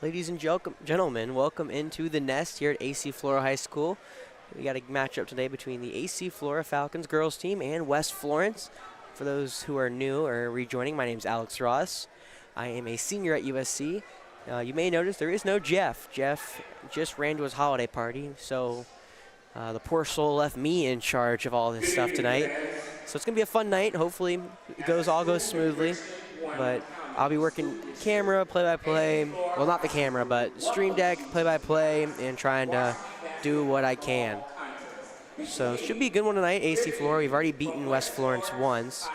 Ladies and gentlemen, welcome into the nest here at AC Flora High School. We got a matchup today between the AC Flora Falcons girls team and West Florence. For those who are new or rejoining, my name is Alex Ross. I am a senior at USC. You may notice there is no Jeff. Jeff just ran to his holiday party, so the poor soul left me in charge of all this stuff tonight. So it's going to be a fun night. Hopefully it all goes smoothly. But I'll be working camera, play-by-play, well, not the camera, but stream deck, play-by-play, and trying to do what I can. So it should be a good one tonight, AC Flora. We've already beaten West Florence once.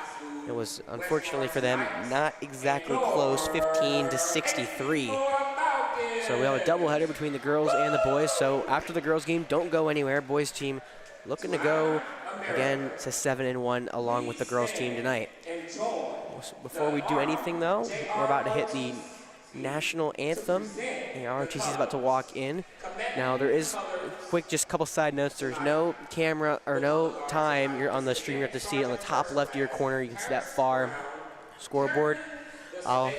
It was, unfortunately for them, not exactly close, 15-63. So we have a doubleheader between the girls and the boys. So after the girls game, don't go anywhere. Boys team looking to go, again, to 7-1 along with the girls team tonight. Before we do anything, though, we're about to hit the national anthem. And ROTC is about to walk in. Now, there is just a couple side notes. There's no camera or no time. You're on the stream. You have to see it on the top left of your corner. You can see that far scoreboard. I'll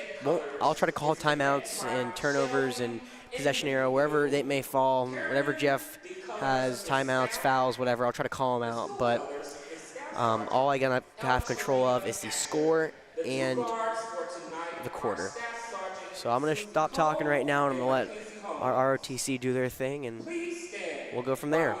try to call timeouts and turnovers and possession arrow wherever they may fall. Whenever Jeff has timeouts, fouls, whatever, I'll try to call them out. But all I gotta have control of is the score and the quarter. So I'm gonna stop talking right now, and I'm gonna let our ROTC do their thing, and we'll go from there.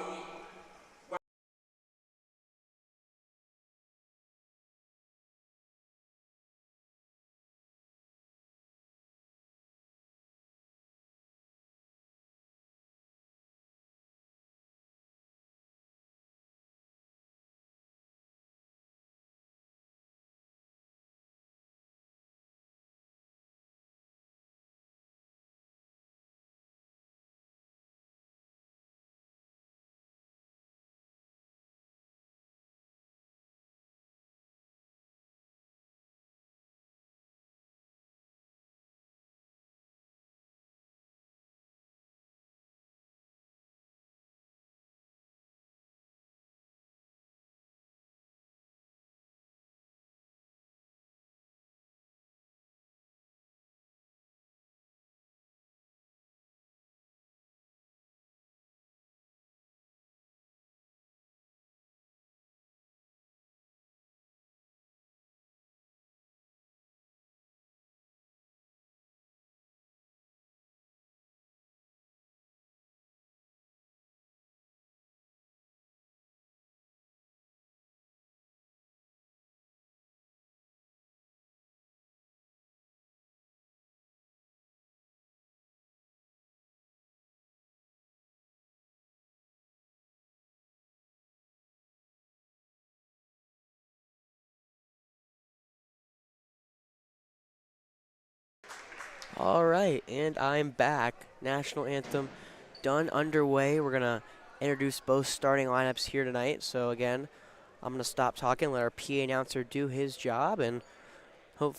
All right, and I'm back. National anthem done, underway. We're gonna introduce both starting lineups here tonight. So again, I'm gonna stop talking, let our PA announcer do his job, and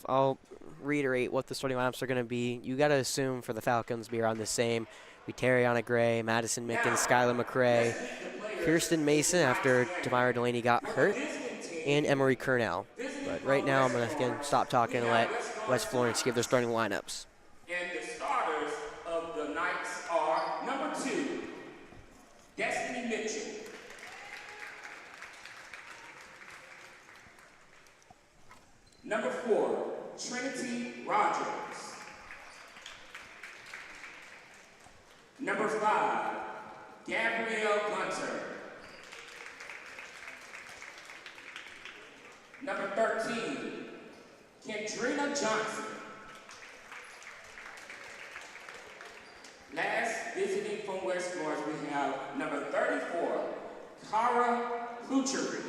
I'll reiterate what the starting lineups are gonna be. You gotta assume for the Falcons be around the same. We Tariana Gray, Madison Mickens, Skylar McRae, Kirsten Mason after Tamira Delaney got hurt, and Emery Kernell. But right now, I'm gonna again stop talking and let West Florence give their starting lineups. And the starters of the Knights are number 2, Destiny Mitchell. Number 4, Trinity Rogers. Number 5, Gabrielle Gunter. Number 13, Kendrina Johnson. Last, visiting from West Florence, we have number 34, Cara Luchery.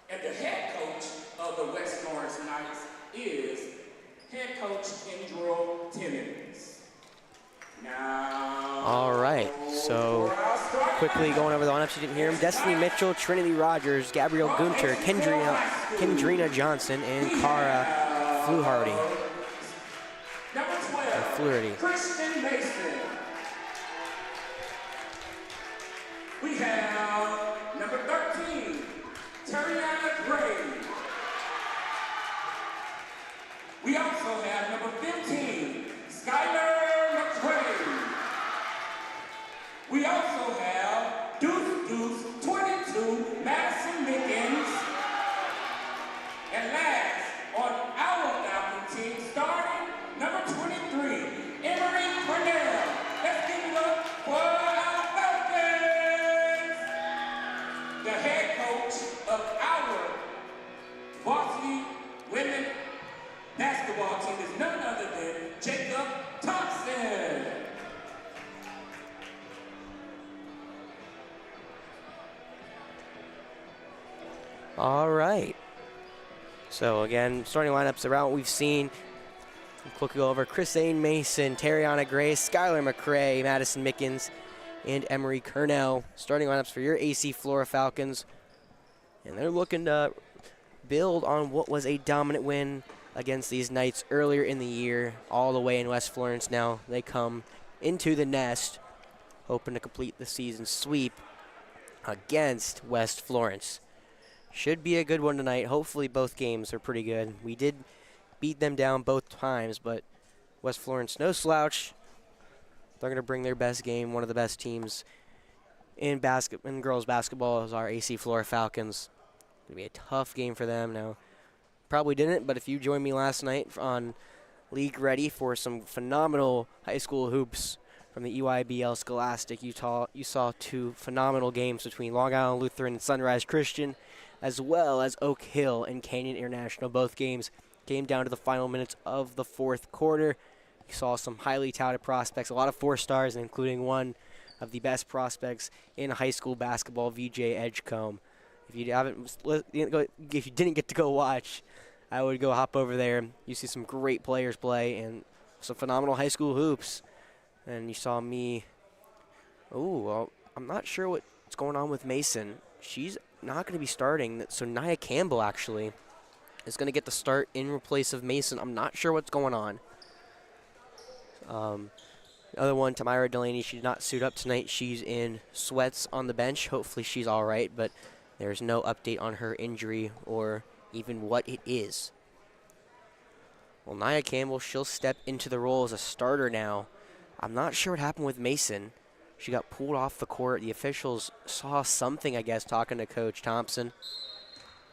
And the head coach of the West Florence Knights is head coach Kendro Timmons. Now, all right, so quickly going over the lineups, you didn't hear him. Destiny Mitchell, Trinity Rogers, Gabrielle Gunter, Kendrina Johnson, and Cara Fluharty. Number 12, Christian Mason. We have number 13, Tariana Gray. We also have number 15, Skylar McCray. We also have Deuce 22, Madison Mickens. And last, on our Falcon team, starting number 23, Emery Cornell. Let's give it up for our Falcons. The head coach of our varsity women basketball team is none other than Jacob Thompson. All right. So again, starting lineups around what we've seen. Quickly go over Chrisane Mason, Tariana Gray, Skylar McCray, Madison Mickens, and Emery Kernell. Starting lineups for your AC Flora Falcons. And they're looking to build on what was a dominant win against these Knights earlier in the year, all the way in West Florence. Now they come into the nest, hoping to complete the season sweep against West Florence. Should be a good one tonight. Hopefully both games are pretty good. We did beat them down both times, but West Florence, no slouch. They're going to bring their best game. One of the best teams in girls basketball is our AC Flora Falcons. It's going to be a tough game for them. Now, probably didn't, but if you joined me last night on League Ready for some phenomenal high school hoops from the EYBL Scholastic, you saw two phenomenal games between Long Island Lutheran and Sunrise Christian, as well as Oak Hill and Canyon International. Both games came down to the final minutes of the fourth quarter. You saw some highly touted prospects, a lot of 4 stars, including one of the best prospects in high school basketball, VJ Edgecombe. If you didn't get to go watch, I would go hop over there. You see some great players play and some phenomenal high school hoops. And you saw me. Oh, well, I'm not sure what's going on with Mason. She's not going to be starting. So Nia Campbell actually is going to get the start in place of Mason. I'm not sure what's going on. The other one, Tamira Delaney, she did not suit up tonight. She's in sweats on the bench. Hopefully she's all right, but there's no update on her injury or even what it is. Well, Nia Campbell, she'll step into the role as a starter now. I'm not sure what happened with Mason. She got pulled off the court. The officials saw something, I guess, talking to Coach Thompson.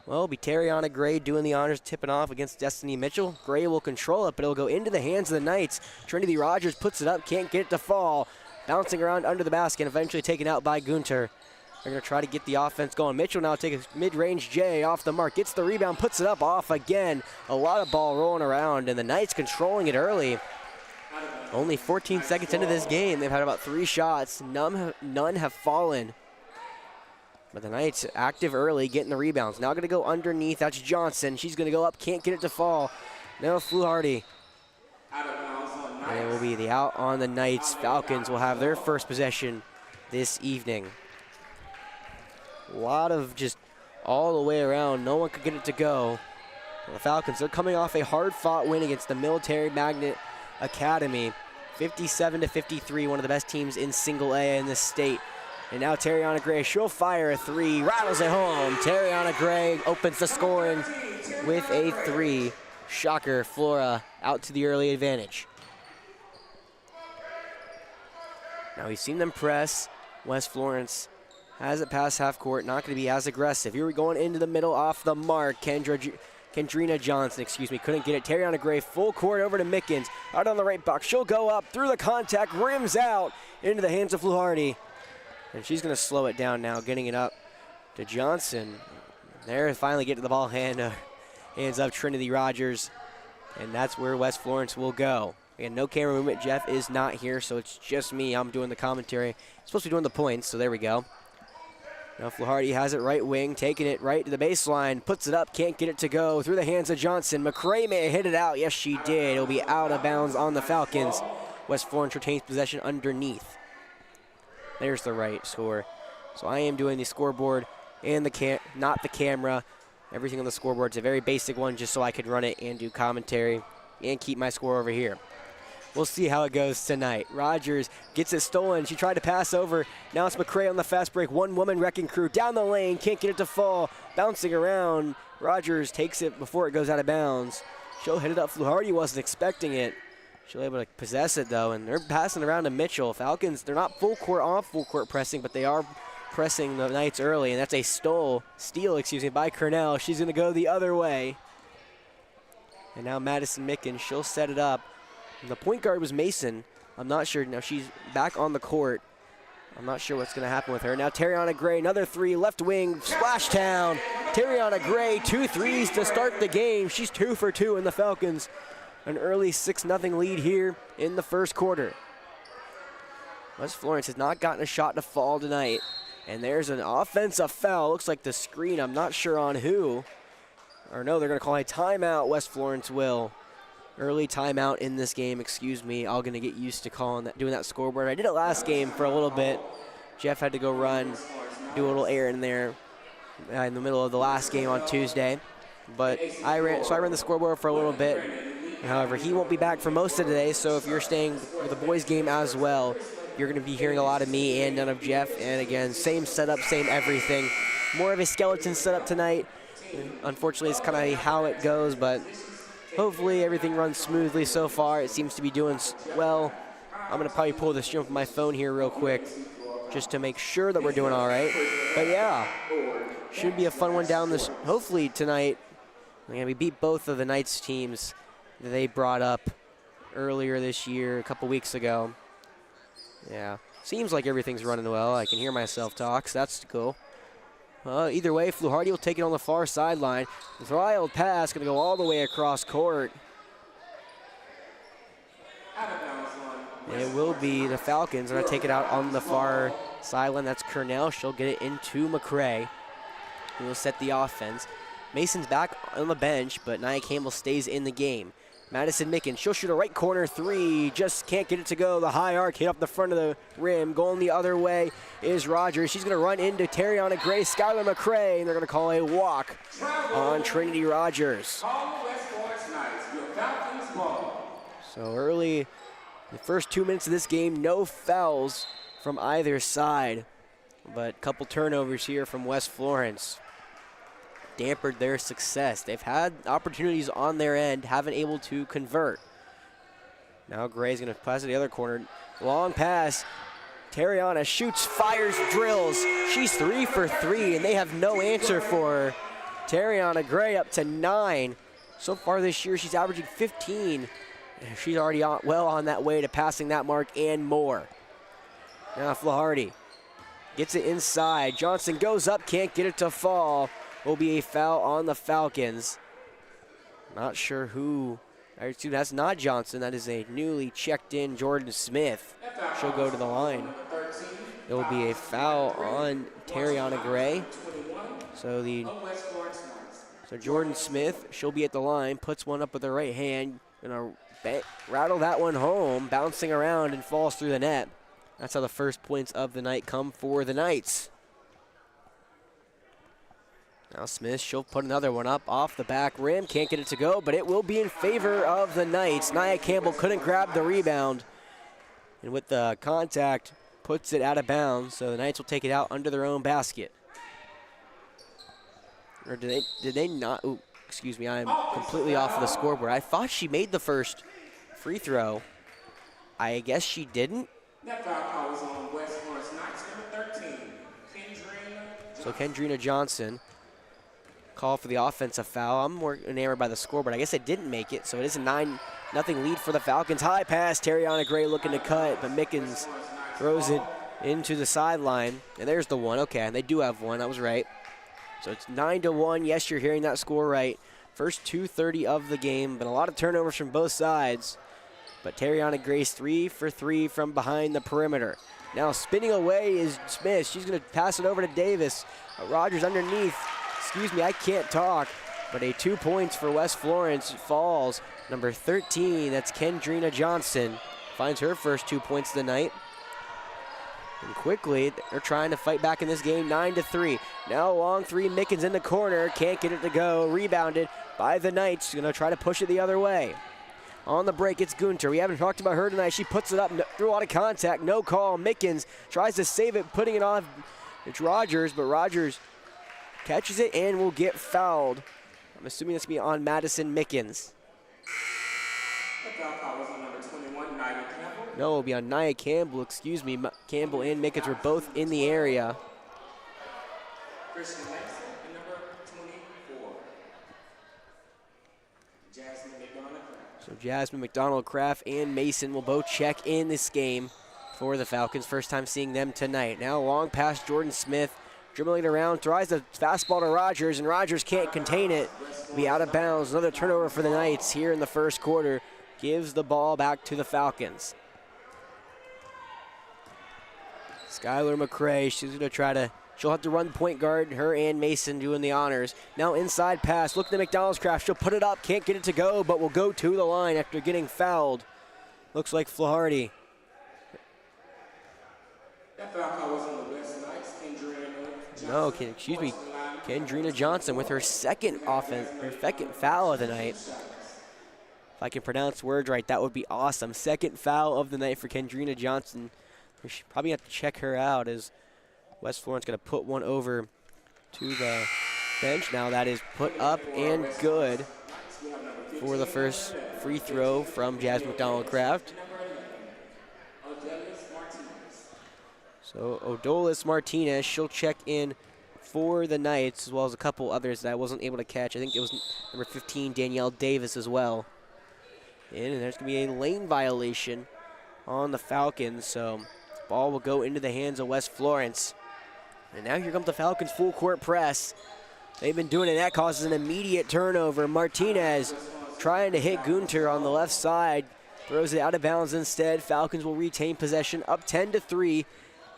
Well, it'll be Tariana Gray doing the honors, tipping off against Destiny Mitchell. Gray will control it, but it'll go into the hands of the Knights. Trinity Rogers puts it up, can't get it to fall. Bouncing around under the basket, eventually taken out by Gunter. They're going to try to get the offense going. Mitchell now takes a mid-range J off the mark. Gets the rebound, puts it up, off again. A lot of ball rolling around, and the Knights controlling it early. Only 14 seconds into this game. They've had about 3 shots. None have fallen. But the Knights active early, getting the rebounds. Now going to go underneath. That's Johnson. She's going to go up, can't get it to fall. Now Fluharty. And it will be the out on the Knights. Falcons will have their first possession this evening. A lot of just all the way around. No one could get it to go. The Falcons are coming off a hard-fought win against the Military Magnet Academy. 57-53, one of the best teams in single A in this state. And now Tariana Gray, she'll fire a 3, rattles it home. Tariana Gray opens the scoring with a 3. Shocker, Flora out to the early advantage. Now we've seen them press. West Florence has it past half court, not going to be as aggressive. Here we're going into the middle, off the mark. Kendrina Johnson, couldn't get it. Tariana Gray, full court over to Mickens. Out on the right box, she'll go up through the contact, rims out into the hands of Fluharty. And she's going to slow it down now, getting it up to Johnson. There, finally get to the ball, hands up Trinity Rogers. And that's where West Florence will go. Again, no camera movement. Jeff is not here, so it's just me. I'm doing the commentary. I'm supposed to be doing the points, so there we go. Now Fluharty has it right wing, taking it right to the baseline, puts it up, can't get it to go, through the hands of Johnson. McCray may have hit it out. Yes, she did. It'll be out of bounds on the Falcons. West Florence retains possession underneath. There's the right score. So I am doing the scoreboard and not the camera. Everything on the scoreboard is a very basic one just so I could run it and do commentary and keep my score over here. We'll see how it goes tonight. Rogers gets it stolen. She tried to pass over. Now it's McCray on the fast break. One-woman wrecking crew down the lane. Can't get it to fall. Bouncing around. Rogers takes it before it goes out of bounds. She'll hit it up. Fluharty wasn't expecting it. She'll be able to possess it, though, and they're passing around to Mitchell. Falcons, they're not full court pressing, but they are pressing the Knights early, and that's a steal, by Cornell. She's going to go the other way. And now Madison Mickens, she'll set it up. And the point guard was Mason. I'm not sure. Now she's back on the court. I'm not sure what's going to happen with her. Now Terriana Gray, another three, left wing, splashdown. Terriana Gray, 2 threes to start the game. She's 2 for 2 in the Falcons. An early 6-0 lead here in the first quarter. West Florence has not gotten a shot to fall tonight. And there's an offensive foul. Looks like the screen, I'm not sure on who. Or no, they're going to call a timeout, West Florence will. Early timeout in this game, excuse me. I'm going to get used to doing that scoreboard. I did it last game for a little bit. Jeff had to go run, do a little errand there in the middle of the last game on Tuesday. But I ran the scoreboard for a little bit. However, he won't be back for most of today, so if you're staying for the boys' game as well, you're going to be hearing a lot of me and none of Jeff. And again, same setup, same everything. More of a skeleton setup tonight. Unfortunately, it's kind of how it goes, but hopefully everything runs smoothly so far. It seems to be doing well. I'm going to probably pull the stream from my phone here real quick just to make sure that we're doing all right. But yeah, should be a fun one down this, hopefully tonight. We beat both of the Knights teams that they brought up earlier this year, a couple weeks ago. Yeah, seems like everything's running well. I can hear myself talk, so that's cool. Either way, Fluharty will take it on the far sideline. Wild pass, going to go all the way across court. And it will be the Falcons going to take it out on the far sideline. That's Cornell. She'll get it into McCray, who will set the offense. Mason's back on the bench, but Nia Campbell stays in the game. Madison Mickens, she'll shoot a right corner three, just can't get it to go. The high arc hit up the front of the rim. Going the other way is Rogers. She's going to run into Terriana Gray, Skylar McCray, and they're going to call a walk on Trinity Rogers. So early, the first 2 minutes of this game, no fouls from either side, but a couple turnovers here from West Florence dampered their success. They've had opportunities on their end, haven't able to convert. Now Gray's going to pass to the other corner. Long pass. Terriana shoots, fires, drills. She's 3 for 3, and they have no answer for her. Terriana Gray up to 9. So far this year, she's averaging 15. She's already well on that way to passing that mark and more. Now Fluharty gets it inside. Johnson goes up, can't get it to fall. Will be a foul on the Falcons. Not sure who. That's not Johnson. That is a newly checked in Jordan Smith. She'll go to the line. It will be a foul on Terriana Gray. So Jordan Smith, she'll be at the line, puts one up with her right hand, gonna rattle that one home, bouncing around and falls through the net. That's how the first points of the night come for the Knights. Now Smith, she'll put another one up off the back rim. Can't get it to go, but it will be in favor of the Knights. Nia Campbell couldn't grab the rebound. And with the contact, puts it out of bounds. So the Knights will take it out under their own basket. Or did they not? Ooh, excuse me, I'm completely off of the scoreboard. I thought she made the first free throw. I guess she didn't. That foul call was on West Florence Knights, number 13, Kendrina. So Kendrina Johnson. Call for the offensive foul. I'm more enamored by the scoreboard. I guess it didn't make it, so it is a 9-0 lead for the Falcons. High pass, Terriana Gray looking to cut, but Mickens throws it into the sideline. And there's the one. Okay, and they do have one. That was right. So it's 9-1. Yes, you're hearing that score right. First 2:30 of the game, but a lot of turnovers from both sides. But Terriana Gray's 3 for 3 from behind the perimeter. Now spinning away is Smith. She's going to pass it over to Davis. Rogers underneath. Excuse me, I can't talk. But a 2 points for West Florence falls. Number 13, that's Kendrina Johnson. Finds her first 2 points of the night. And quickly, they're trying to fight back in this game, 9-3. Now long three, Mickens in the corner. Can't get it to go. Rebounded by the Knights. Going to try to push it the other way. On the break, it's Gunter. We haven't talked about her tonight. She puts it up through a lot of contact. No call. Mickens tries to save it, putting it on. It's Rogers, but Rogers catches it and will get fouled. I'm assuming that's going to be on Madison Mickens. The foul call was on number 21, Nia Campbell. No, it'll be on Nia Campbell, excuse me. Campbell and Mickens were both in the area. Christian Mason and number 24, Jasmine McDonald-Craft. So Jasmine McDonald-Craft and Mason will both check in this game for the Falcons. First time seeing them tonight. Now long pass Jordan Smith, dribbling it around, throws the fastball to Rogers, and Rogers can't contain it. Be out of bounds. Another turnover for the Knights here in the first quarter. Gives the ball back to the Falcons. Skylar McCray, she's going to try to, she'll have to run point guard, her and Mason doing the honors. Now inside pass, look at McDonald's-Craft, she'll put it up, can't get it to go, but will go to the line after getting fouled. Looks like Flaherty. That foul call was on the West Knights, Kendrina Johnson with her second foul of the night. If I can pronounce words right, that would be awesome. Second foul of the night for Kendrina Johnson. We should probably have to check her out as West Florence going to put one over to the bench. Now that is put up and good for the first free throw from Jasmine McDonald-Craft. So Odolis Martinez, she'll check in for the Knights, as well as a couple others that I wasn't able to catch. I think it was number 15, Danielle Davis, as well. And there's going to be a lane violation on the Falcons, so ball will go into the hands of West Florence. And now here comes the Falcons' full court press. They've been doing it, and that causes an immediate turnover. Martinez trying to hit Gunter on the left side, throws it out of bounds instead. Falcons will retain possession, up 10-3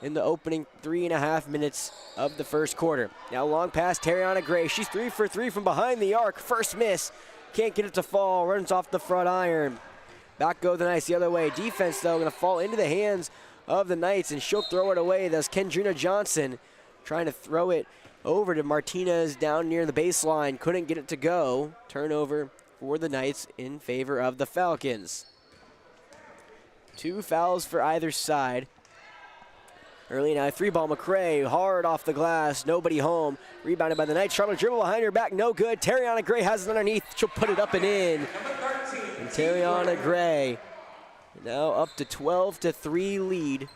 in the opening 3.5 minutes of the first quarter. Now long pass, Tariana Gray. She's 3 for 3 from behind the arc. First miss. Can't get it to fall. Runs off the front iron. Back go the Knights the other way. Defense, though, going to fall into the hands of the Knights, and she'll throw it away. That's Kendrina Johnson trying to throw it over to Martinez down near the baseline. Couldn't get it to go. Turnover for the Knights in favor of the Falcons. 2 fouls for either side. Early now, 3-ball McCray, hard off the glass, nobody home. Rebounded by the Knights, trying to dribble behind her back, no good. Tariana Gray has it underneath, she'll put it up and in. And Tariana Gray now up to 12-3 lead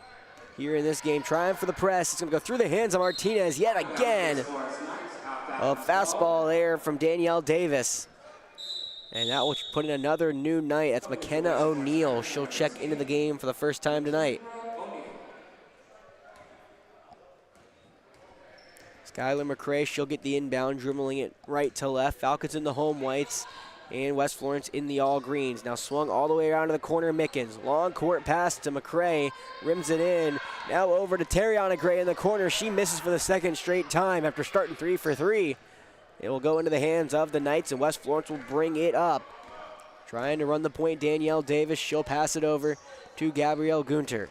here in this game. Trying for the press, it's gonna go through the hands of Martinez yet again. A fastball there from Danielle Davis. And that will put in another new Knight, that's McKenna O'Neill. She'll check into the game for the first time tonight. Skylar McCray, she'll get the inbound, dribbling it right to left. Falcons in the home whites, and West Florence in the all greens. Now swung all the way around to the corner, Mickens. Long court pass to McCray, rims it in. Now over to Tariana Gray in the corner. She misses for the second straight time after starting 3 for 3. It will go into the hands of the Knights, and West Florence will bring it up. Trying to run the point, Danielle Davis. She'll pass it over to Gabrielle Gunter.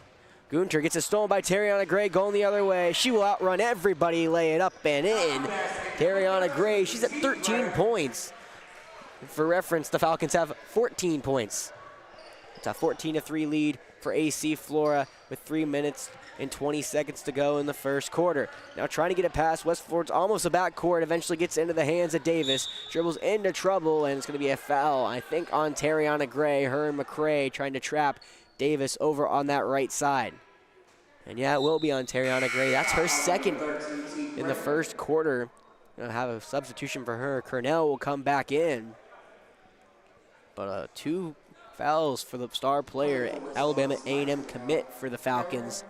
Gunter gets it stolen by Tariana Gray, going the other way. She will outrun everybody, lay it up and in. Tariana Gray, she's at 13 points. For reference, the Falcons have 14 points. It's a 14-3 lead for AC Flora with 3 minutes and 20 seconds to go in the first quarter. Now trying to get it past West Florence, almost a backcourt, eventually gets into the hands of Davis. Dribbles into trouble, and it's going to be a foul, I think, on Tariana Gray. Her and McCray trying to trap Davis over on that right side. And yeah, it will be on Tariana Gray. That's her second in the first quarter. Gonna have a substitution for her. Cornell will come back in. But 2 fouls for the star player, Alabama A&M commit for the Falcons.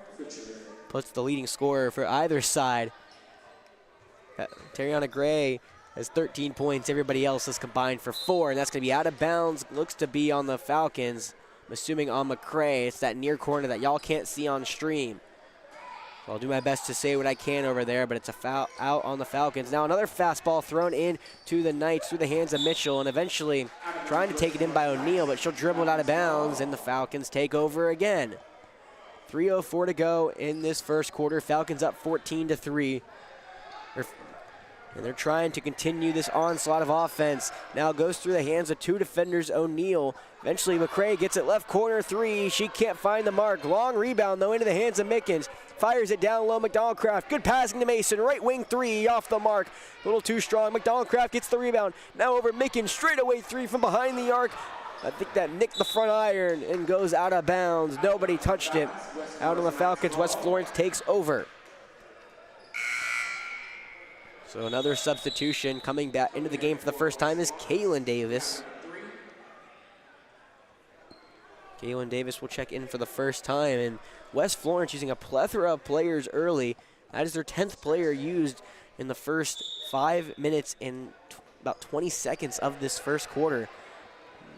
Puts the leading scorer for either side. Tariana Gray has 13 points. Everybody else has combined for 4, and that's going to be out of bounds. Looks to be on the Falcons. I'm assuming on McCray. It's that near corner that y'all can't see on stream. So I'll do my best to say what I can over there, but it's a foul out on the Falcons. Now another fastball thrown in to the Knights through the hands of Mitchell, and eventually trying to take it in by O'Neill, but she'll dribble it out of bounds, and the Falcons take over again. 3:04 to go in this first quarter. Falcons up 14-3. And they're trying to continue this onslaught of offense. Now goes through the hands of 2 defenders, O'Neill. Eventually McCray gets it left corner 3. She can't find the mark. Long rebound though into the hands of Mickens. Fires it down low, McDonald-Craft. Good passing to Mason. Right wing 3 off the mark. A little too strong. McDonald-Craft gets the rebound. Now over Mickens. Straight away 3 from behind the arc. I think that nicked the front iron and goes out of bounds. Nobody touched it. Out on the Falcons, West Florence takes over. So another substitution coming back into the game for the first time is Kaylin Davis. Kaylin Davis will check in for the first time, and West Florence using a plethora of players early. That is their 10th player used in the first 5 minutes and about 20 seconds of this first quarter.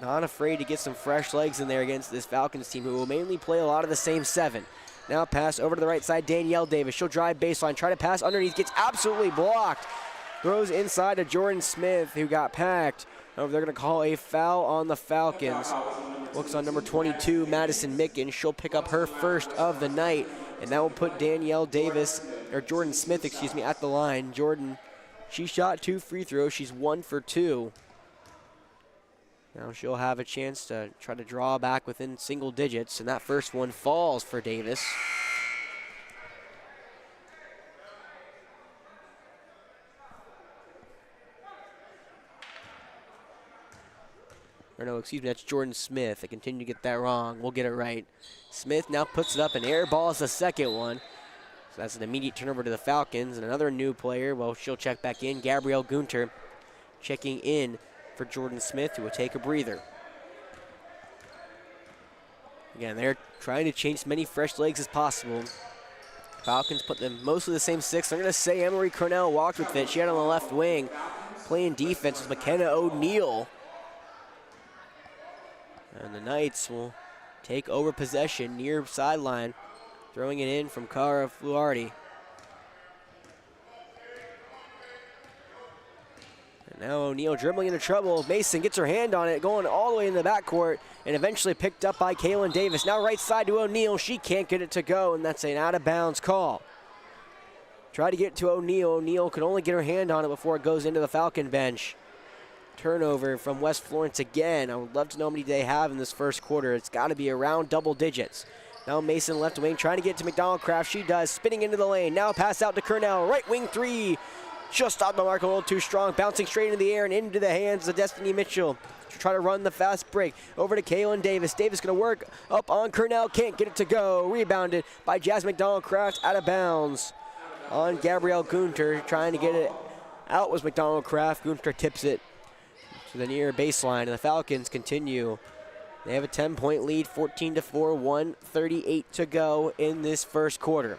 Not afraid to get some fresh legs in there against this Falcons team, who will mainly play a lot of the same 7. Now pass over to the right side, Danielle Davis. She'll drive baseline, try to pass underneath, gets absolutely blocked. Throws inside to Jordan Smith, who got packed. They're going to call a foul on the Falcons. Looks on number 22, Madison Mickens. She'll pick up her first of the night, and that will put Danielle Davis, or Jordan Smith, excuse me, at the line. Jordan, she shot 2 free throws. She's 1 for 2. Now she'll have a chance to try to draw back within single digits, and that first one falls for Davis. Or no, excuse me, that's Jordan Smith. I continue to get that wrong. We'll get it right. Smith now puts it up and airballs the second one. So that's an immediate turnover to the Falcons. And another new player, well, she'll check back in. Gabrielle Gunter checking in for Jordan Smith, who will take a breather. Again, they're trying to change as many fresh legs as possible. Falcons put them mostly the same 6. I'm going to say Emery Cornell walked with it. She had on the left wing. Playing defense with McKenna O'Neill. And the Knights will take over possession near sideline, throwing it in from Cara Fluardi. And now O'Neill dribbling into trouble. Mason gets her hand on it, going all the way in the backcourt, and eventually picked up by Kaylin Davis. Now right side to O'Neill. She can't get it to go, and that's an out-of-bounds call. Try to get to O'Neill. O'Neill could only get her hand on it before it goes into the Falcon bench. Turnover from West Florence again. I would love to know how many they have in this first quarter. It's got to be around double digits. Now Mason left wing trying to get to McDonald Craft. She does, spinning into the lane. Now pass out to Cornell. Right wing 3. Just off the mark, a little too strong. Bouncing straight into the air and into the hands of Destiny Mitchell. To try to run the fast break. Over to Kaylin Davis. Davis going to work up on Cornell. Can't get it to go. Rebounded by Jazz McDonald Craft, out of bounds. On Gabrielle Gunter. Trying to get it out was McDonald Craft. Gunter tips it to the near baseline, and the Falcons continue. They have a 10-point lead, 14-4, 1:38 to go in this first quarter.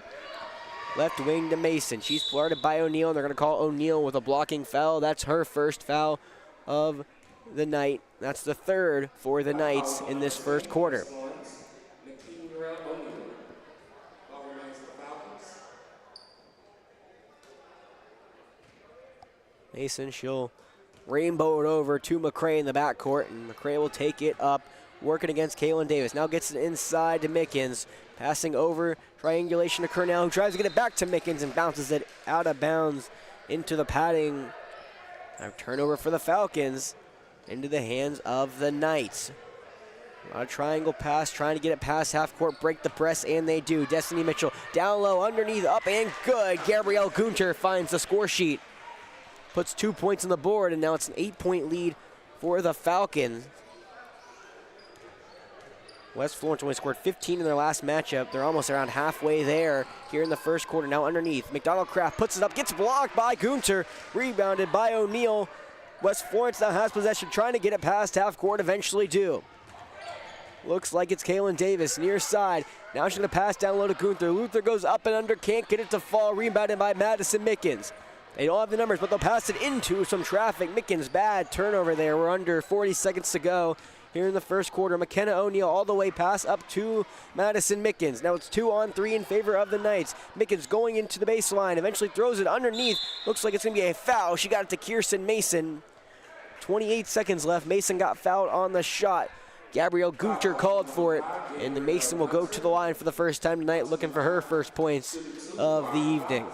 Left wing to Mason. She's flirted by O'Neill, and they're going to call O'Neill with a blocking foul. That's her first foul of the night. That's the 3rd for the Knights in this first quarter. Mason, she'll rainbow it over to McCray in the backcourt, and McCray will take it up, working against Kaylin Davis. Now gets it inside to Mickens, passing over, triangulation to Cornell, who tries to get it back to Mickens and bounces it out of bounds into the padding. A turnover for the Falcons into the hands of the Knights. A triangle pass, trying to get it past half court, break the press, and they do. Destiny Mitchell down low, underneath, up and good. Gabrielle Gunter finds the score sheet. Puts 2 points on the board, and now it's an 8-point lead for the Falcons. West Florence only scored 15 in their last matchup. They're almost around halfway there here in the first quarter. Now underneath, McDonald Craft puts it up, gets blocked by Gunter, rebounded by O'Neill. West Florence now has possession, trying to get it past half court, eventually do. Looks like it's Kaylin Davis near side. Now she's going to pass down low to Gunther. Luther goes up and under, can't get it to fall, rebounded by Madison Mickens. They don't have the numbers, but they'll pass it into some traffic. Mickens, bad turnover there. We're under 40 seconds to go here in the first quarter. McKenna O'Neill all the way pass up to Madison Mickens. Now it's 2-on-3 in favor of the Knights. Mickens going into the baseline, eventually throws it underneath. Looks like it's going to be a foul. She got it to Kirsten Mason. 28 seconds left. Mason got fouled on the shot. Gabrielle Gunter called for it, and the Mason will go to the line for the first time tonight, looking for her first points of the evening.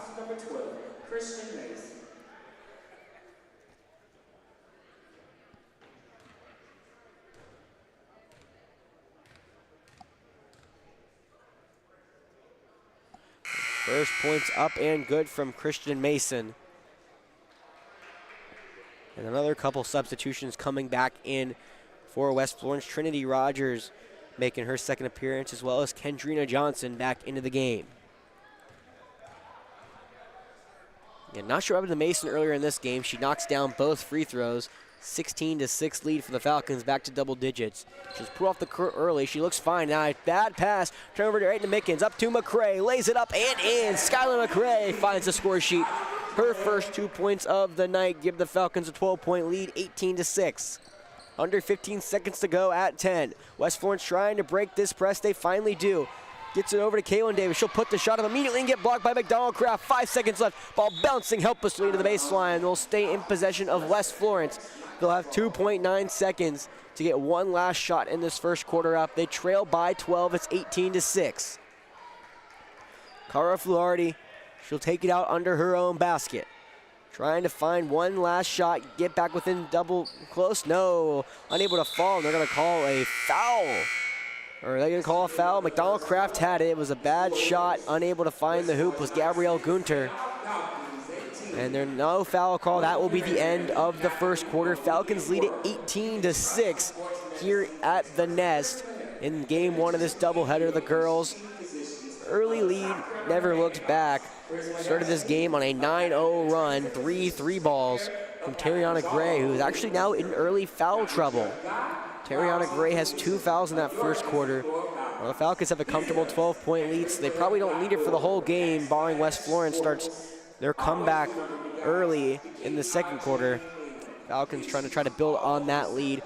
First points up and good from Christian Mason. And another couple substitutions coming back in For West Florence, Trinity Rogers making her second appearance, as well as Kendrina Johnson back into the game. Yeah, not sure what happened to Mason earlier in this game. She knocks down both free throws. 16-6 lead for the Falcons, back to double digits. She's put off the court early. She looks fine now. Bad pass. Turnover to right to Mickens. Up to McCray. Lays it up and in. Skylar McCray finds the score sheet. Her first 2 points of the night give the Falcons a 12-point lead, 18-6. Under 15 seconds to go at 10. West Florence trying to break this press. They finally do. Gets it over to Kaylin Davis. She'll put the shot up immediately and get blocked by McDonald Kraft. 5 seconds left. Ball bouncing helplessly to the baseline. They'll stay in possession of West Florence. They'll have 2.9 seconds to get one last shot in this first quarter up. They trail by 12. It's 18-6. Cara Fluharty, she'll take it out under her own basket. Trying to find one last shot, get back within double close. No, unable to fall, and they're going to call a foul. Or are they going to call a foul? McDonald Kraft had it. It was a bad shot. Unable to find the hoop was Gabrielle Gunter. And there's no foul call. That will be the end of the first quarter. Falcons lead it 18-6 here at the Nest in game one of this doubleheader. The girls, early lead, never looked back. Started this game on a 9-0 run, three balls from Terriana Gray, who is actually now in early foul trouble. Terriana Gray has 2 fouls in that first quarter. Well, the Falcons have a comfortable 12-point lead, so they probably don't need it for the whole game, barring West Florence starts their comeback early in the second quarter. Falcons trying to build on that lead.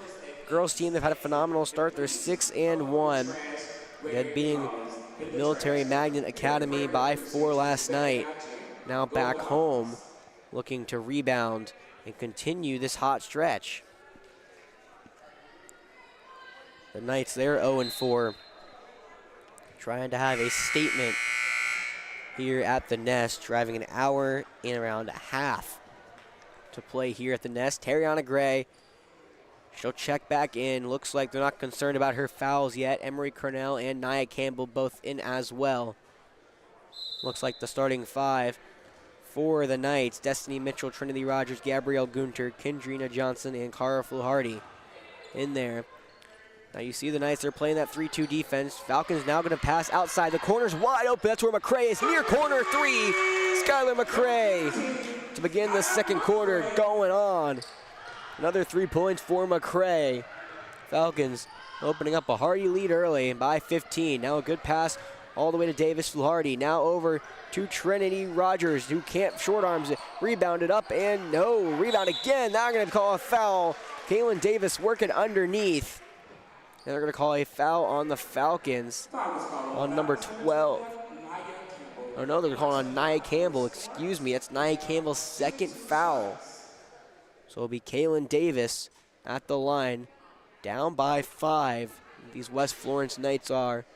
Girls team, they've had a phenomenal start. They're 6-1. They're beating Military Magnet Academy by 4 last night. Now back home, looking to rebound and continue this hot stretch. The Knights, they're 0-4. Trying to have a statement here at the Nest, driving an hour and around a half to play here at the Nest. Terriana Gray, she'll check back in. Looks like they're not concerned about her fouls yet. Emery Cornell and Nia Campbell both in as well. Looks like the starting 5 for the Knights: Destiny Mitchell, Trinity Rogers, Gabrielle Gunter, Kendrina Johnson, and Cara Fluharty in there. Now you see the Knights, they're playing that 3-2 defense. Falcons now going to pass outside. The corner's wide open. That's where McCray is. Near corner 3. Skylar McCray to begin the second quarter going on. Another 3 points for McCray. Falcons opening up a hearty lead early by 15. Now a good pass all the way to Davis Fluharty. Now over to Trinity Rogers, who can't short arms it. Rebounded up and no. Rebound again. Now going to call a foul. Kaylin Davis working underneath. And they're going to call a foul on the Falcons on number 12. Oh no, they're going to call on Nia Campbell. Excuse me, that's Nia Campbell's second foul. So it'll be Kaylin Davis at the line, down by 5. These West Florence Knights are.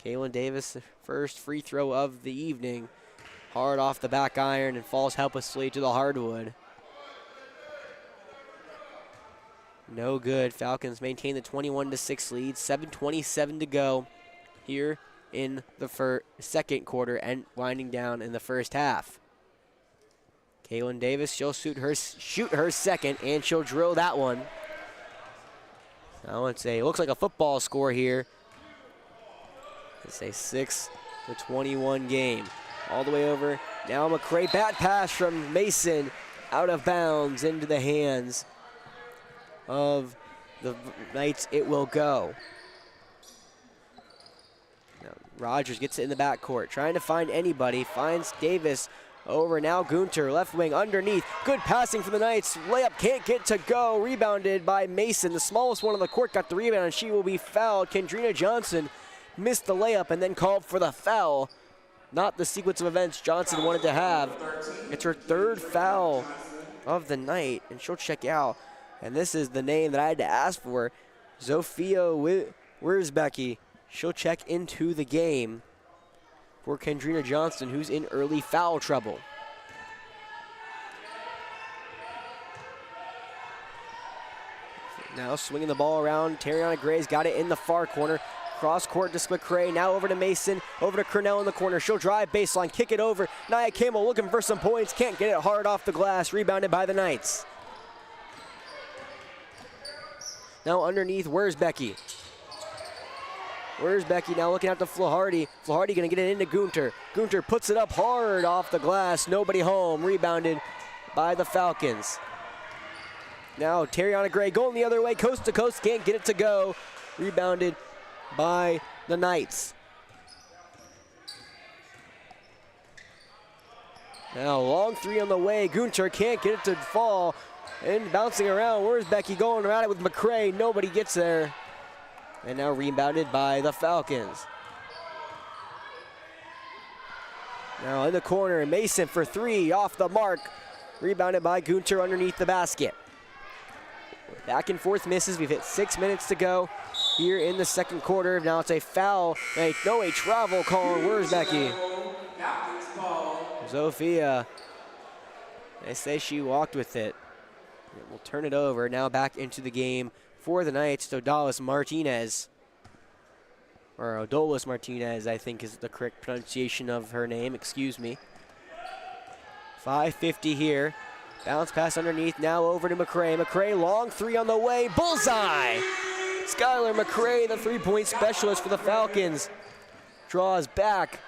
Kaylin Davis, first free throw of the evening. Hard off the back iron and falls helplessly to the hardwood. No good. Falcons maintain the 21-6 lead. 7:27 to go here in the second quarter and winding down in the first half. Kaylin Davis, she'll shoot her second, and she'll drill that one. Now it looks like a football score here. It's a 6-21 game. All the way over. Now McCray, bad pass from Mason, out of bounds into the hands of the Knights. It will go. Now Rogers gets it in the backcourt, trying to find anybody, finds Davis over. Now Gunter, left wing underneath. Good passing for the Knights. Layup can't get to go. Rebounded by Mason. The smallest one on the court got the rebound, and she will be fouled. Kendrina Johnson missed the layup and then called for the foul. Not the sequence of events Johnson wanted to have. It's her 3rd foul of the night, and she'll check out. And this is the name that I had to ask for, Zofia Wierzbecki. She'll check into the game for Kendrina Johnson, who's in early foul trouble. Now swinging the ball around, Terriana Gray's got it in the far corner. Cross court to McCray, now over to Mason, over to Cornell in the corner. She'll drive baseline, kick it over. Nia Campbell looking for some points, can't get it hard off the glass, rebounded by the Knights. Now underneath, where's Becky? Where's Becky now looking out to Flaharty. Flaharty gonna get it into Gunter. Gunter puts it up hard off the glass. Nobody home. Rebounded by the Falcons. Now Terriana Gray going the other way, coast to coast, can't get it to go. Rebounded by the Knights. Now long three on the way. Gunter can't get it to fall. And bouncing around, where's Becky going around it with McCray? Nobody gets there. And now rebounded by the Falcons. Now in the corner, Mason for three, off the mark. Rebounded by Gunter underneath the basket. Back and forth misses. We've hit 6 minutes to go here in the second quarter. Now it's a foul. A travel call. Where's Becky? Zofia. They say she walked with it. We'll turn it over. Now back into the game for the Knights. Odalis Martinez. Or Odolis Martinez, I think is the correct pronunciation of her name. Excuse me. 5:50 here. Bounce pass underneath. Now over to McCray. McCray, long three on the way. Bullseye! Skylar McCray, the three-point specialist for the Falcons, draws back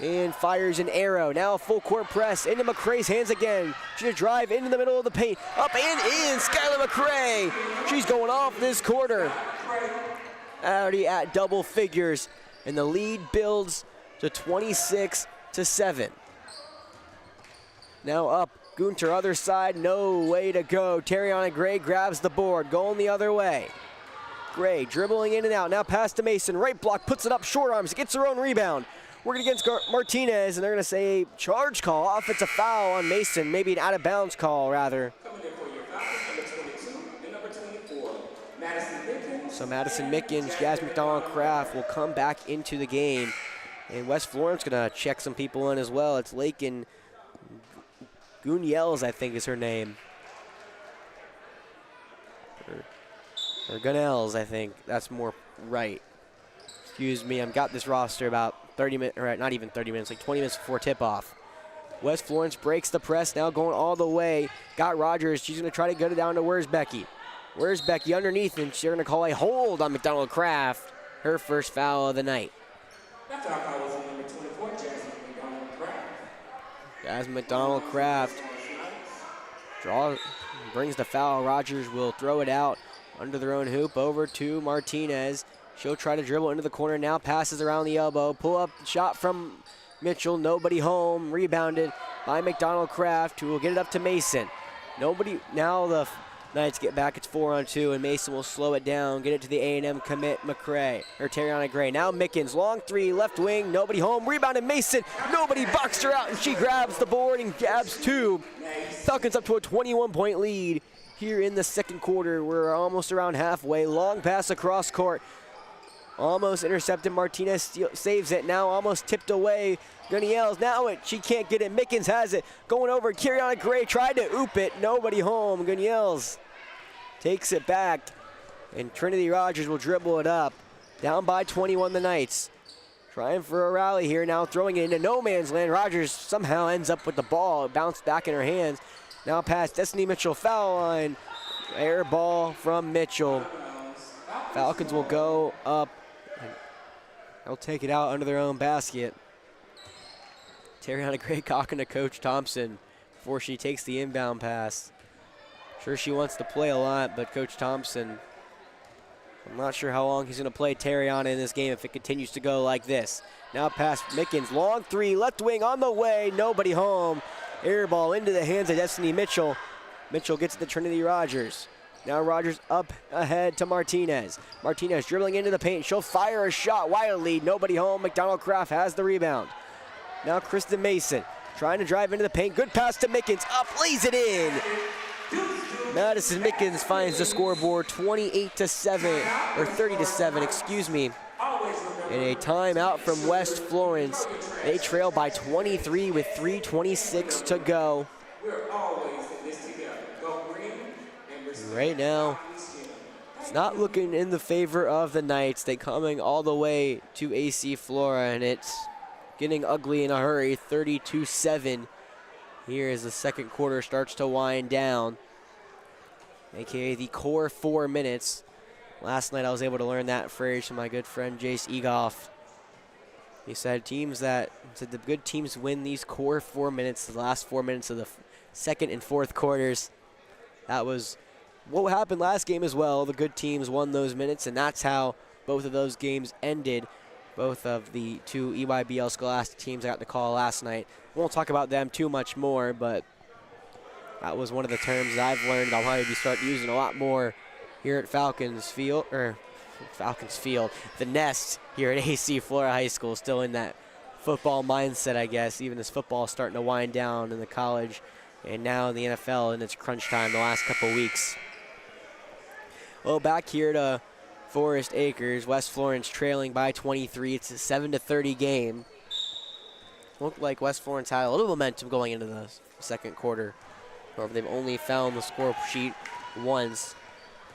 and fires an arrow. Now a full court press into McCray's hands again. She's gonna drive into the middle of the paint. Up and in, Skylar McCray. She's going off this quarter. Already at double figures, and the lead builds to 26-7. Now up, Gunter, other side, no way to go. Terriana Gray grabs the board, going the other way. Gray dribbling in and out, now pass to Mason, right block, puts it up, short arms, gets her own rebound. Working against Martinez, and they're gonna say charge call, offensive foul on Mason, maybe an out of bounds call rather. So Madison Mickens, Jazz McDonald-Kraft will come back into the game. And West Florence gonna check some people in as well. It's Lakin Gunyels, I think is her name. Or Gunnels, I think. That's more right. Excuse me, I've got this roster about 30 minutes, or not even 30 minutes, like 20 minutes before tip-off. West Florence breaks the press, now going all the way. Got Rogers, she's gonna try to get it down to where's Becky. Where's Becky underneath, and she's going to call a hold on McDonald-Kraft, her first foul of the night. That foul was on number 24, Jasmine McDonald-Kraft. Jasmine McDonald-Kraft brings the foul. Rogers will throw it out under their own hoop over to Martinez. She'll try to dribble into the corner, now passes around the elbow. Pull up shot from Mitchell, nobody home. Rebounded by McDonald-Kraft, who will get it up to Mason. Nobody, now the Knights get back, it's 4-on-2, and Mason will slow it down, get it to the A&M commit, McCray, or Terriana Gray. Now Mickens, long three, left wing, nobody home, rebounded Mason, nobody boxed her out, and she grabs the board and grabs two. Falcons up to a 21-point lead here in the second quarter. We're almost around halfway, long pass across court. Almost intercepted, Martinez saves it, now almost tipped away. Gunyels, now she can't get it, Mickens has it, going over, Terriana Gray tried to oop it, nobody home. Gunyels takes it back, and Trinity Rogers will dribble it up. Down by 21, the Knights. Trying for a rally here, now throwing it into no man's land. Rogers somehow ends up with the ball, bounced back in her hands. Now past Destiny Mitchell, foul line. Air ball from Mitchell. Falcons will go up. They'll take it out under their own basket. Terriana Gray talking to Coach Thompson before she takes the inbound pass. Sure, she wants to play a lot, but Coach Thompson, I'm not sure how long he's going to play Terriana in this game if it continues to go like this. Now past Mickens, long three, left wing on the way, nobody home. Air ball into the hands of Destiny Mitchell. Mitchell gets it to Trinity Rogers. Now Rogers up ahead to Martinez. Martinez dribbling into the paint. She'll fire a shot wildly. Nobody home. McDonald-Kraft has the rebound. Now Kristen Mason trying to drive into the paint. Good pass to Mickens. Up, lays it in. Madison Mickens finds the scoreboard 28-7, or 30-7, excuse me. And a timeout from West Florence. They trail by 23 with 3:26 to go. Right now, it's not looking in the favor of the Knights. They coming all the way to AC Flora, and it's getting ugly in a hurry. 32-7 here as the second quarter starts to wind down. AKA the core 4 minutes Last night I was able to learn that phrase from my good friend Jace Egoff. He said the good teams win these core 4 minutes, the last 4 minutes of the second and fourth quarters. That was what happened last game as well. The good teams won those minutes, and that's how both of those games ended. Both of the two EYBL Scholastic teams I got the call last night. Won't talk about them too much more, but that was one of the terms that I've learned I'll probably start using a lot more here at Falcons Field, the Nest here at AC Flora High School, still in that football mindset, I guess, even as football is starting to wind down in the college and now in the NFL in its crunch time the last couple weeks. Well, back here to Forest Acres, West Florence trailing by 23. It's a 7-30 game. Looked like West Florence had a little momentum going into the second quarter. However, they've only found the score sheet once,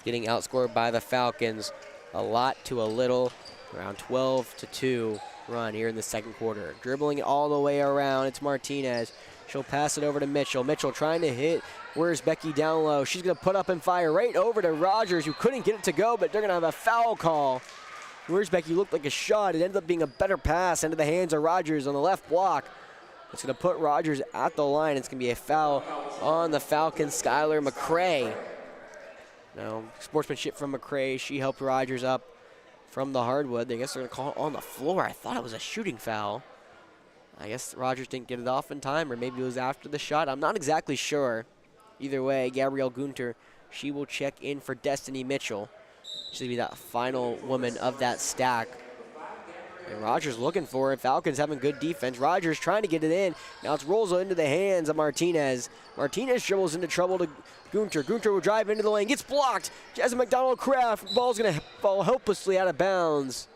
getting outscored by the Falcons a lot to a little, around 12-2 run here in the second quarter. Dribbling it all the way around, it's Martinez. She'll pass it over to Mitchell. Mitchell trying to hit. Where's Becky down low? She's going to put up and fire right over to Rogers, who couldn't get it to go, but they're going to have a foul call. Where's Becky looked like a shot. It ended up being a better pass into the hands of Rogers on the left block. It's going to put Rogers at the line. It's going to be a foul on the Falcons, Skylar McCray. Now, sportsmanship from McCray. She helped Rogers up from the hardwood. I guess they're going to call it on the floor. I thought it was a shooting foul. I guess Rogers didn't get it off in time, or maybe it was after the shot. I'm not exactly sure. Either way, Gabrielle Gunter, she will check in for Destiny Mitchell. She'll be that final woman of that stack. And Rogers looking for it. Falcons having good defense. Rogers trying to get it in. Now it rolls into the hands of Martinez. Martinez dribbles into trouble to Gunter. Gunter will drive into the lane. Gets blocked. Jasmine McDonald-Kraft. Ball's going to fall helplessly out of bounds.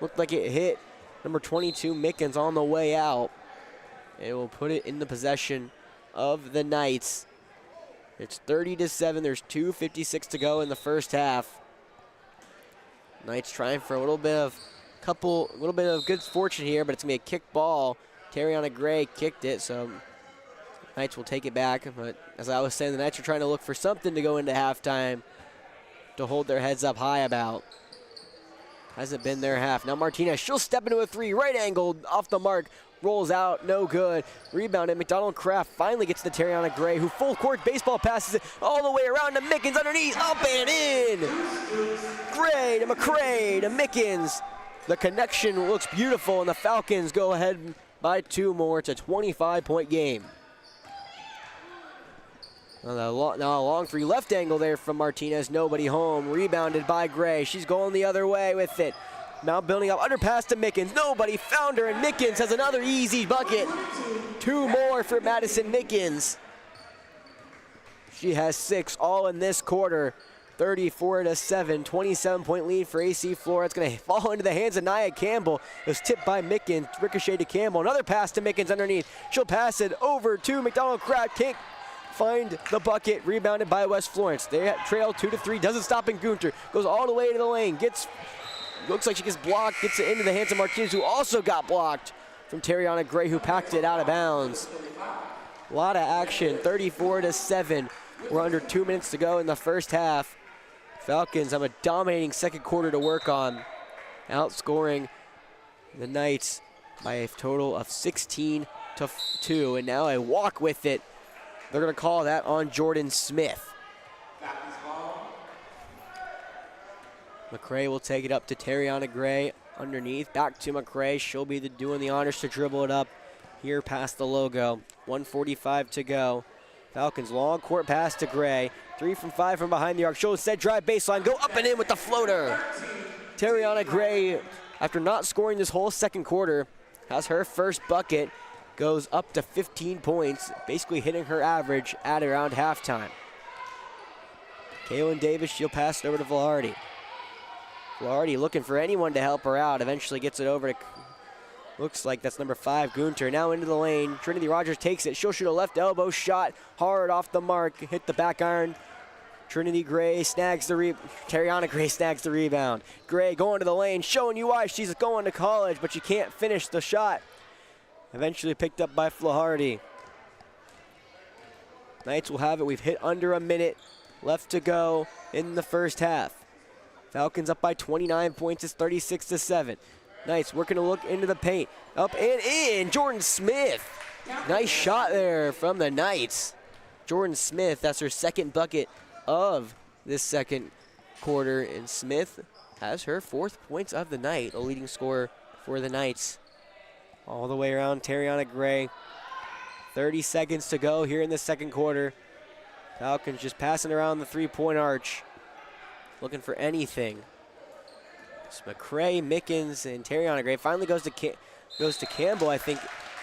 Looked like it hit number 22, Mickens, on the way out. It will put it in the possession of the Knights. It's 30-7. There's 2:56 to go in the first half. Knights trying for a little bit of good fortune here, but it's gonna be a kick ball. Tariana Gray kicked it, so Knights will take it back. But as I was saying, the Knights are trying to look for something to go into halftime to hold their heads up high about. Hasn't been their half. Now Martinez, she'll step into a three, right angled, off the mark, rolls out, no good. Rebounded, McDonald-Kraft finally gets to Tariana Gray, who full court baseball passes it all the way around to Mickens underneath, up and in! Gray to McCray to Mickens. The connection looks beautiful, and the Falcons go ahead by 2 more. It's a 25-point game. Now a long three, left angle there from Martinez. Nobody home. Rebounded by Gray. She's going the other way with it. Now building up, underpass to Mickens. Nobody found her, and Mickens has another easy bucket. 2 more for Madison Mickens. She has 6 all in this quarter. 34-7, 27-point lead for AC Flora. It's going to fall into the hands of Nia Campbell. It was tipped by Mickens, ricochet to Campbell. Another pass to Mickens underneath. She'll pass it over to McDonald-Kraft. Can't find the bucket. Rebounded by West Florence. They trail 2-3. Doesn't stop in Gunter. Goes all the way to the lane. Looks like she gets blocked. Gets it into the hands of Martinez, who also got blocked from Tariana Gray, who packed it out of bounds. A lot of action. 34-7. We're under 2 minutes to go in the first half. Falcons have a dominating second quarter to work on, outscoring the Knights by a total of 16-2, and now a walk with it. They're going to call that on Jordan Smith. McCray will take it up to Tariana Gray underneath. Back to McCray. She'll be doing the honors to dribble it up here past the logo. 1:45 to go. Falcons long court pass to Gray. 3 from 5 from behind the arc. She'll instead drive baseline, go up and in with the floater. Tariana Gray, after not scoring this whole second quarter, has her first bucket, goes up to 15 points, basically hitting her average at around halftime. Kaylin Davis, she'll pass it over to Velarde. Velarde looking for anyone to help her out, eventually gets it over to, looks like that's number 5, Gunter. Now into the lane. Trinity Rogers takes it. She'll shoot a left elbow shot. Hard off the mark. Hit the back iron. Trinity Gray snags the Tariana Gray snags the rebound. Gray going to the lane, showing you why she's going to college, but she can't finish the shot. Eventually picked up by Flaharty. Knights will have it. We've hit under a minute left to go in the first half. Falcons up by 29 points. It's 36-7. Knights working to look into the paint. Up and in. Jordan Smith. Nice shot there from the Knights. Jordan Smith, that's her second bucket of this second quarter. And Smith has her 4th points of the night, the leading scorer for the Knights. All the way around, Tariana Gray. 30 seconds to go here in the second quarter. Falcons just passing around the three-point arch, looking for anything. It's McCray, Mickens, and Tariana Gray. Finally goes to Campbell, I think,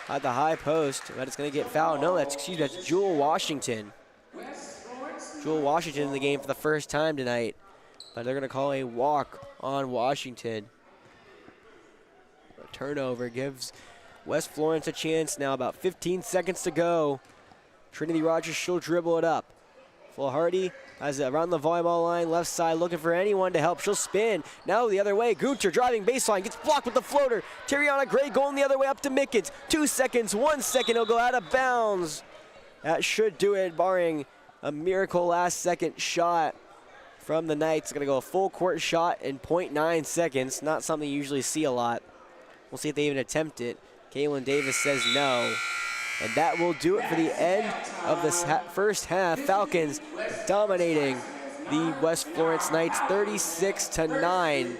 at the high post, but it's going to get fouled. No, that's Jewel Washington. Jewel Washington in the game for the first time tonight, but they're going to call a walk on Washington. A turnover gives West Florence a chance now. About 15 seconds to go. Trinity Rogers, she'll dribble it up. Flaharty has it around the volleyball line, left side, looking for anyone to help. She'll spin. Now the other way. Gunter driving baseline, gets blocked with the floater. Tariana Gray going the other way up to Mickens. 2 seconds, 1 second, it'll go out of bounds. That should do it, barring a miracle last-second shot from the Knights. It's going to go a full court shot in 0.9 seconds. Not something you usually see a lot. We'll see if they even attempt it. Kaylin Davis says no. And that will do it for the end of this first half. Falcons dominating the West Florence Knights 36-9.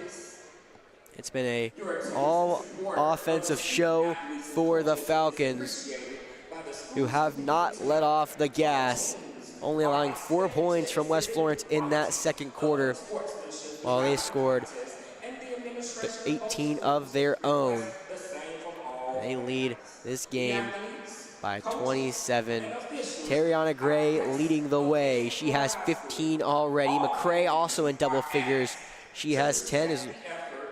It's been a all offensive show for the Falcons, who have not let off the gas, only allowing 4 points from West Florence in that second quarter, while they scored 18 of their own. They lead this game by 27. Tariana Gray leading the way. She has 15 already. McCray also in double figures. She has 10.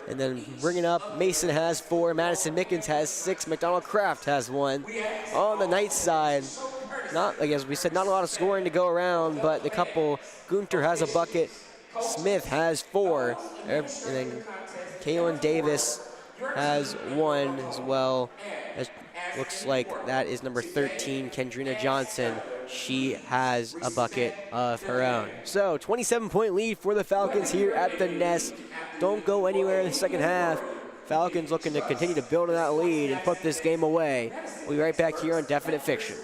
And then bringing up, Mason has 4. Madison Mickens has 6. McDonald Kraft has 1. On the Knights side, not, as we said, not a lot of scoring to go around, but the couple, Gunter has a bucket. Smith has 4. And then Kaylin Davis has 1 as well. Looks like that is number 13, Kendrina Johnson. She has a bucket of her own. So 27-point lead for the Falcons here at the Nest. Don't go anywhere in the second half. Falcons looking to continue to build on that lead and put this game away. We'll be right back here on Definite Fiction.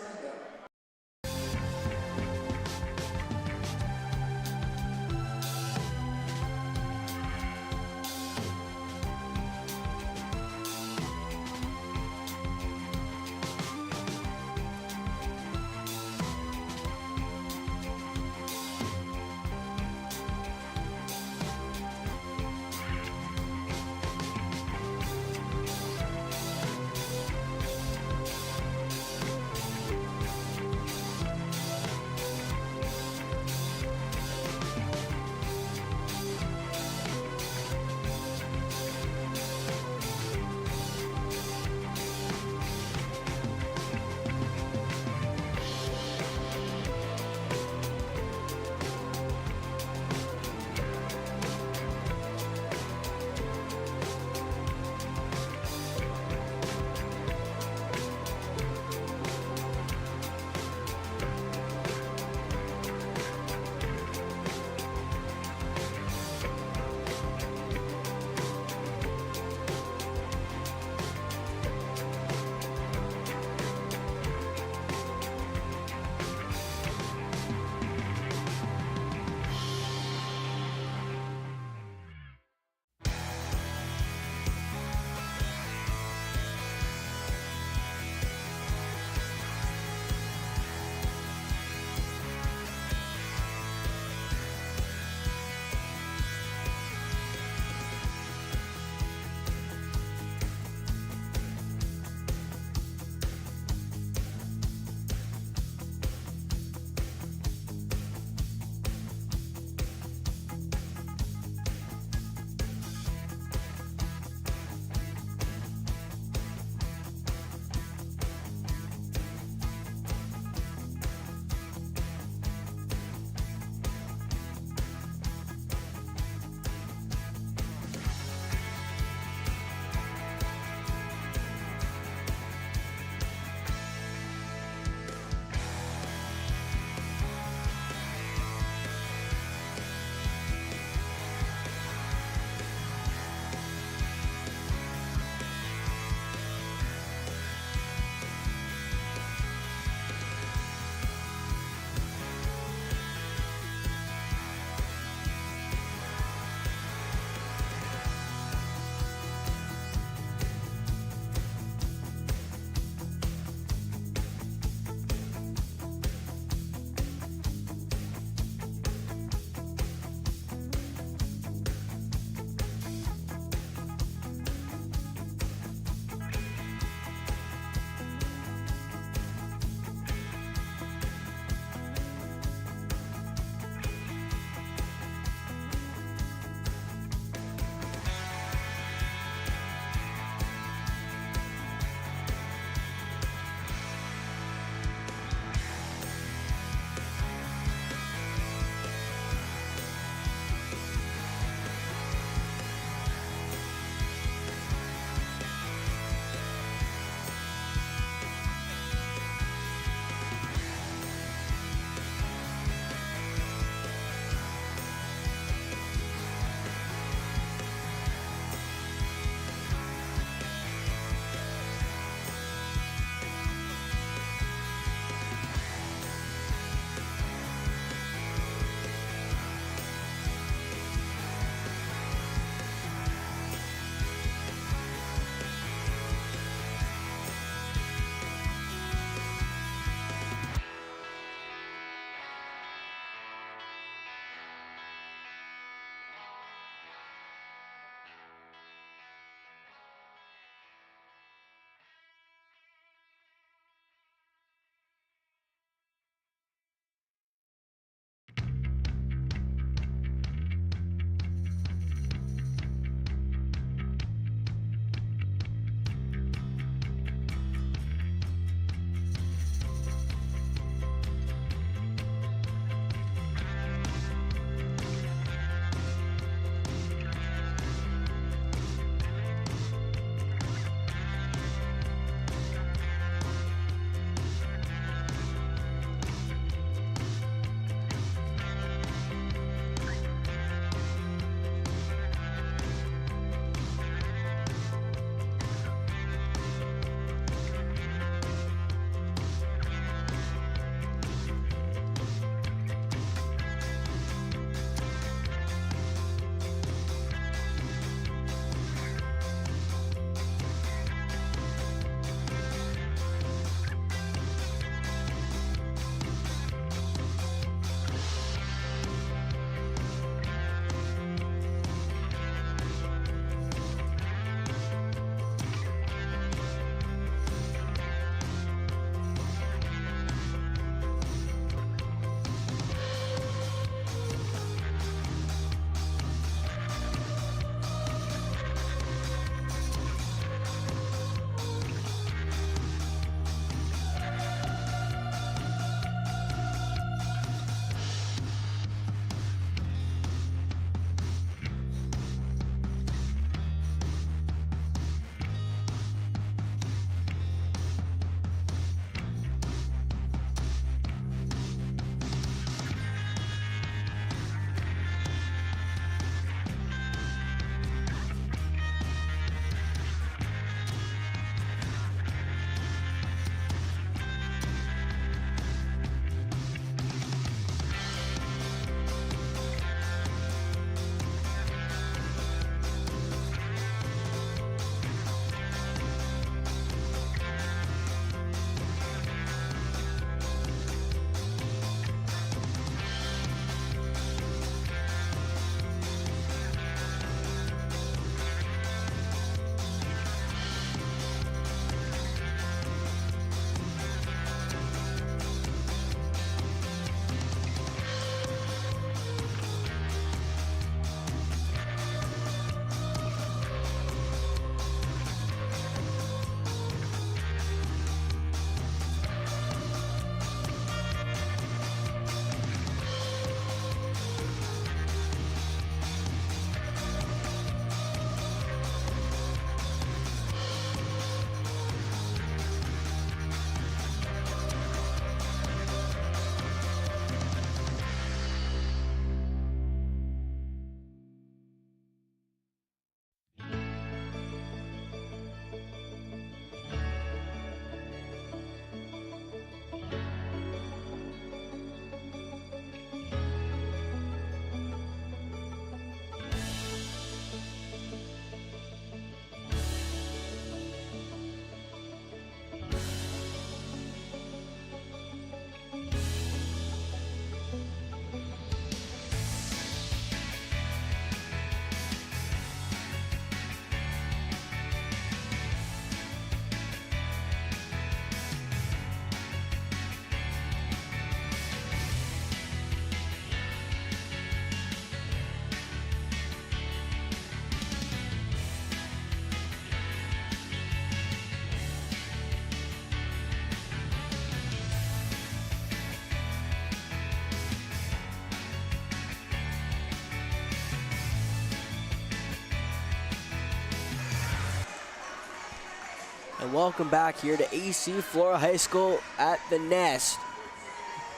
And welcome back here to AC Flora High School at the Nest.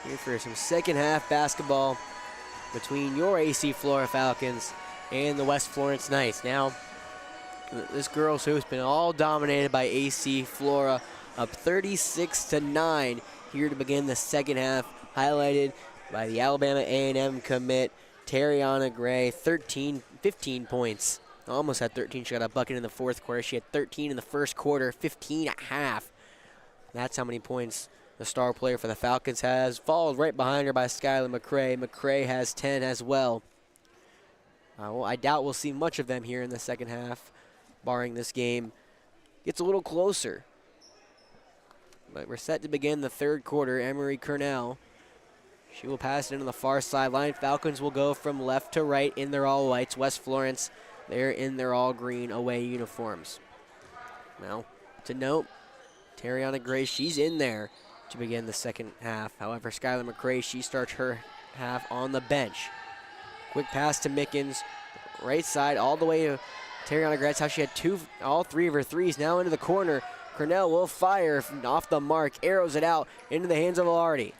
Here for some second half basketball between your AC Flora Falcons and the West Florence Knights. Now, this girls' hoop's been all dominated by AC Flora, up 36-9 here to begin the second half, highlighted by the Alabama A&M commit, Tariana Gray, 15 points. Almost had 13. She got a bucket in the fourth quarter. She had 13 in the first quarter, 15 at half. That's how many points the star player for the Falcons has. Followed right behind her by Skylar McCray. McCray has 10 as well. Well, I doubt we'll see much of them here in the second half, barring this game gets a little closer. But we're set to begin the third quarter. Emery Cornell. She will pass it into the far sideline. Falcons will go from left to right in their all whites. West Florence, they're in their all green away uniforms. Now, to note, Tariana Gray, she's in there to begin the second half. However, Skylar McCray, she starts her half on the bench. Quick pass to Mickens, right side all the way to Tariana Gray. That's how she had all three of her threes. Now into the corner. Cornell will fire off the mark, arrows it out into the hands of Velarde.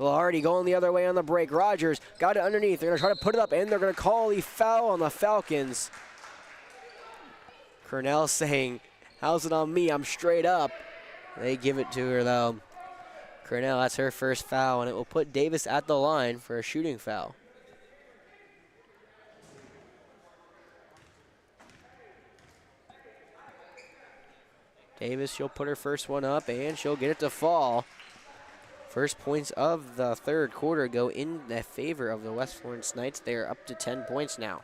Velarde going the other way on the break. Rogers got it underneath. They're going to try to put it up, and they're going to call the foul on the Falcons. Cornell saying, how's it on me? I'm straight up. They give it to her, though. Cornell, that's her first foul, and it will put Davis at the line for a shooting foul. Davis, she'll put her first one up, and she'll get it to fall. First points of the third quarter go in the favor of the West Florence Knights. They're up to 10 points now.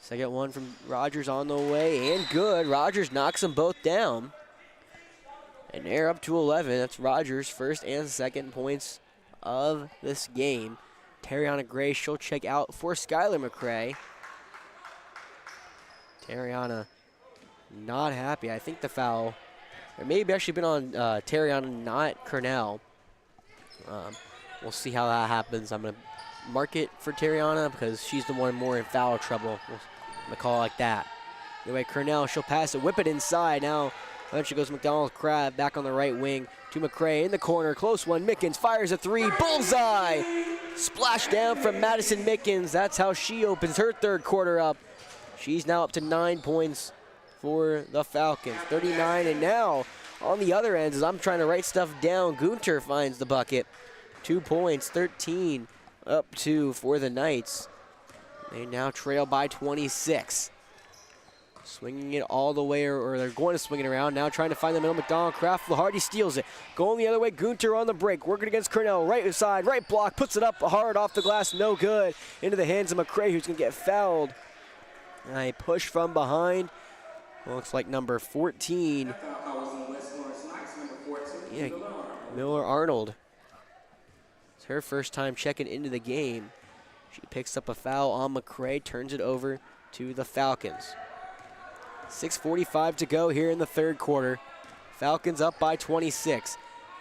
Second one from Rogers on the way, and good. Rogers knocks them both down. And they're up to 11. That's Rogers' first and second points of this game. Tariana Gray, she'll check out for Skylar McCray. Tariana not happy. I think the foul, it may have actually been on Tariana, not Cornell. We'll see how that happens. I'm going to mark it for Tariana because she's the one more in foul trouble. I'm going to call it like that. Anyway, Cornell, she'll pass it, whip it inside. Now, eventually goes McDonald Crab back on the right wing to McCray in the corner. Close one. Mickens fires a three. Bullseye! Splash down from Madison Mickens. That's how she opens her third quarter up. She's now up to 9 points for the Falcons. 39, and now on the other end, as I'm trying to write stuff down, Gunter finds the bucket. 2 points, 13 up 2 for the Knights. They now trail by 26. Swinging it all the way, or they're going to swing it around. Now trying to find the middle. McDonald Craft. Hardy steals it. Going the other way. Gunter on the break. Working against Cornell. Right side. Right block. Puts it up hard off the glass. No good. Into the hands of McCray, who's going to get fouled. And a push from behind. Looks like number 14. Yeah, Miller Arnold. It's her first time checking into the game. She picks up a foul on McCray. Turns it over to the Falcons. 6:45 to go here in the third quarter. Falcons up by 26.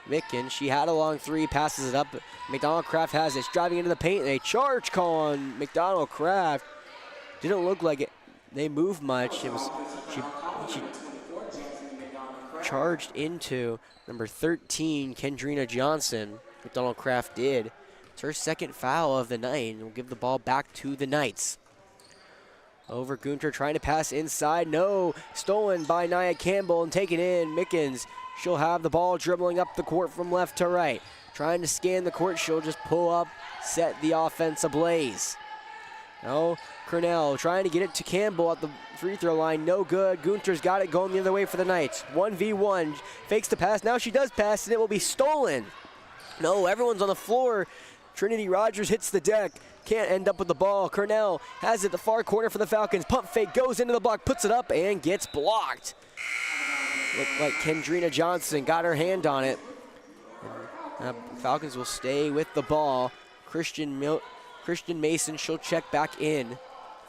Mickens, she had a long three, passes it up. McDonald Craft has it. It's driving into the paint, and a charge call on McDonald Craft. Didn't look like it. They moved much. It was she charged into number 13, Kendrina Johnson. McDonald Craft did. It's her second foul of the night, and will give the ball back to the Knights. Over Gunter trying to pass inside. No. Stolen by Nia Campbell and taken in. Mickens, she'll have the ball dribbling up the court from left to right. Trying to scan the court. She'll just pull up, set the offense ablaze. No. Cornell trying to get it to Campbell at the free throw line. No good. Gunter's got it going the other way for the Knights. 1v1. Fakes the pass. Now she does pass, and it will be stolen. No, everyone's on the floor. Trinity Rogers hits the deck. Can't end up with the ball. Cornell has it the far corner for the Falcons. Pump fake, goes into the block, puts it up, and gets blocked. Looked like Kendrina Johnson got her hand on it. Falcons will stay with the ball. Christian Mason, she'll check back in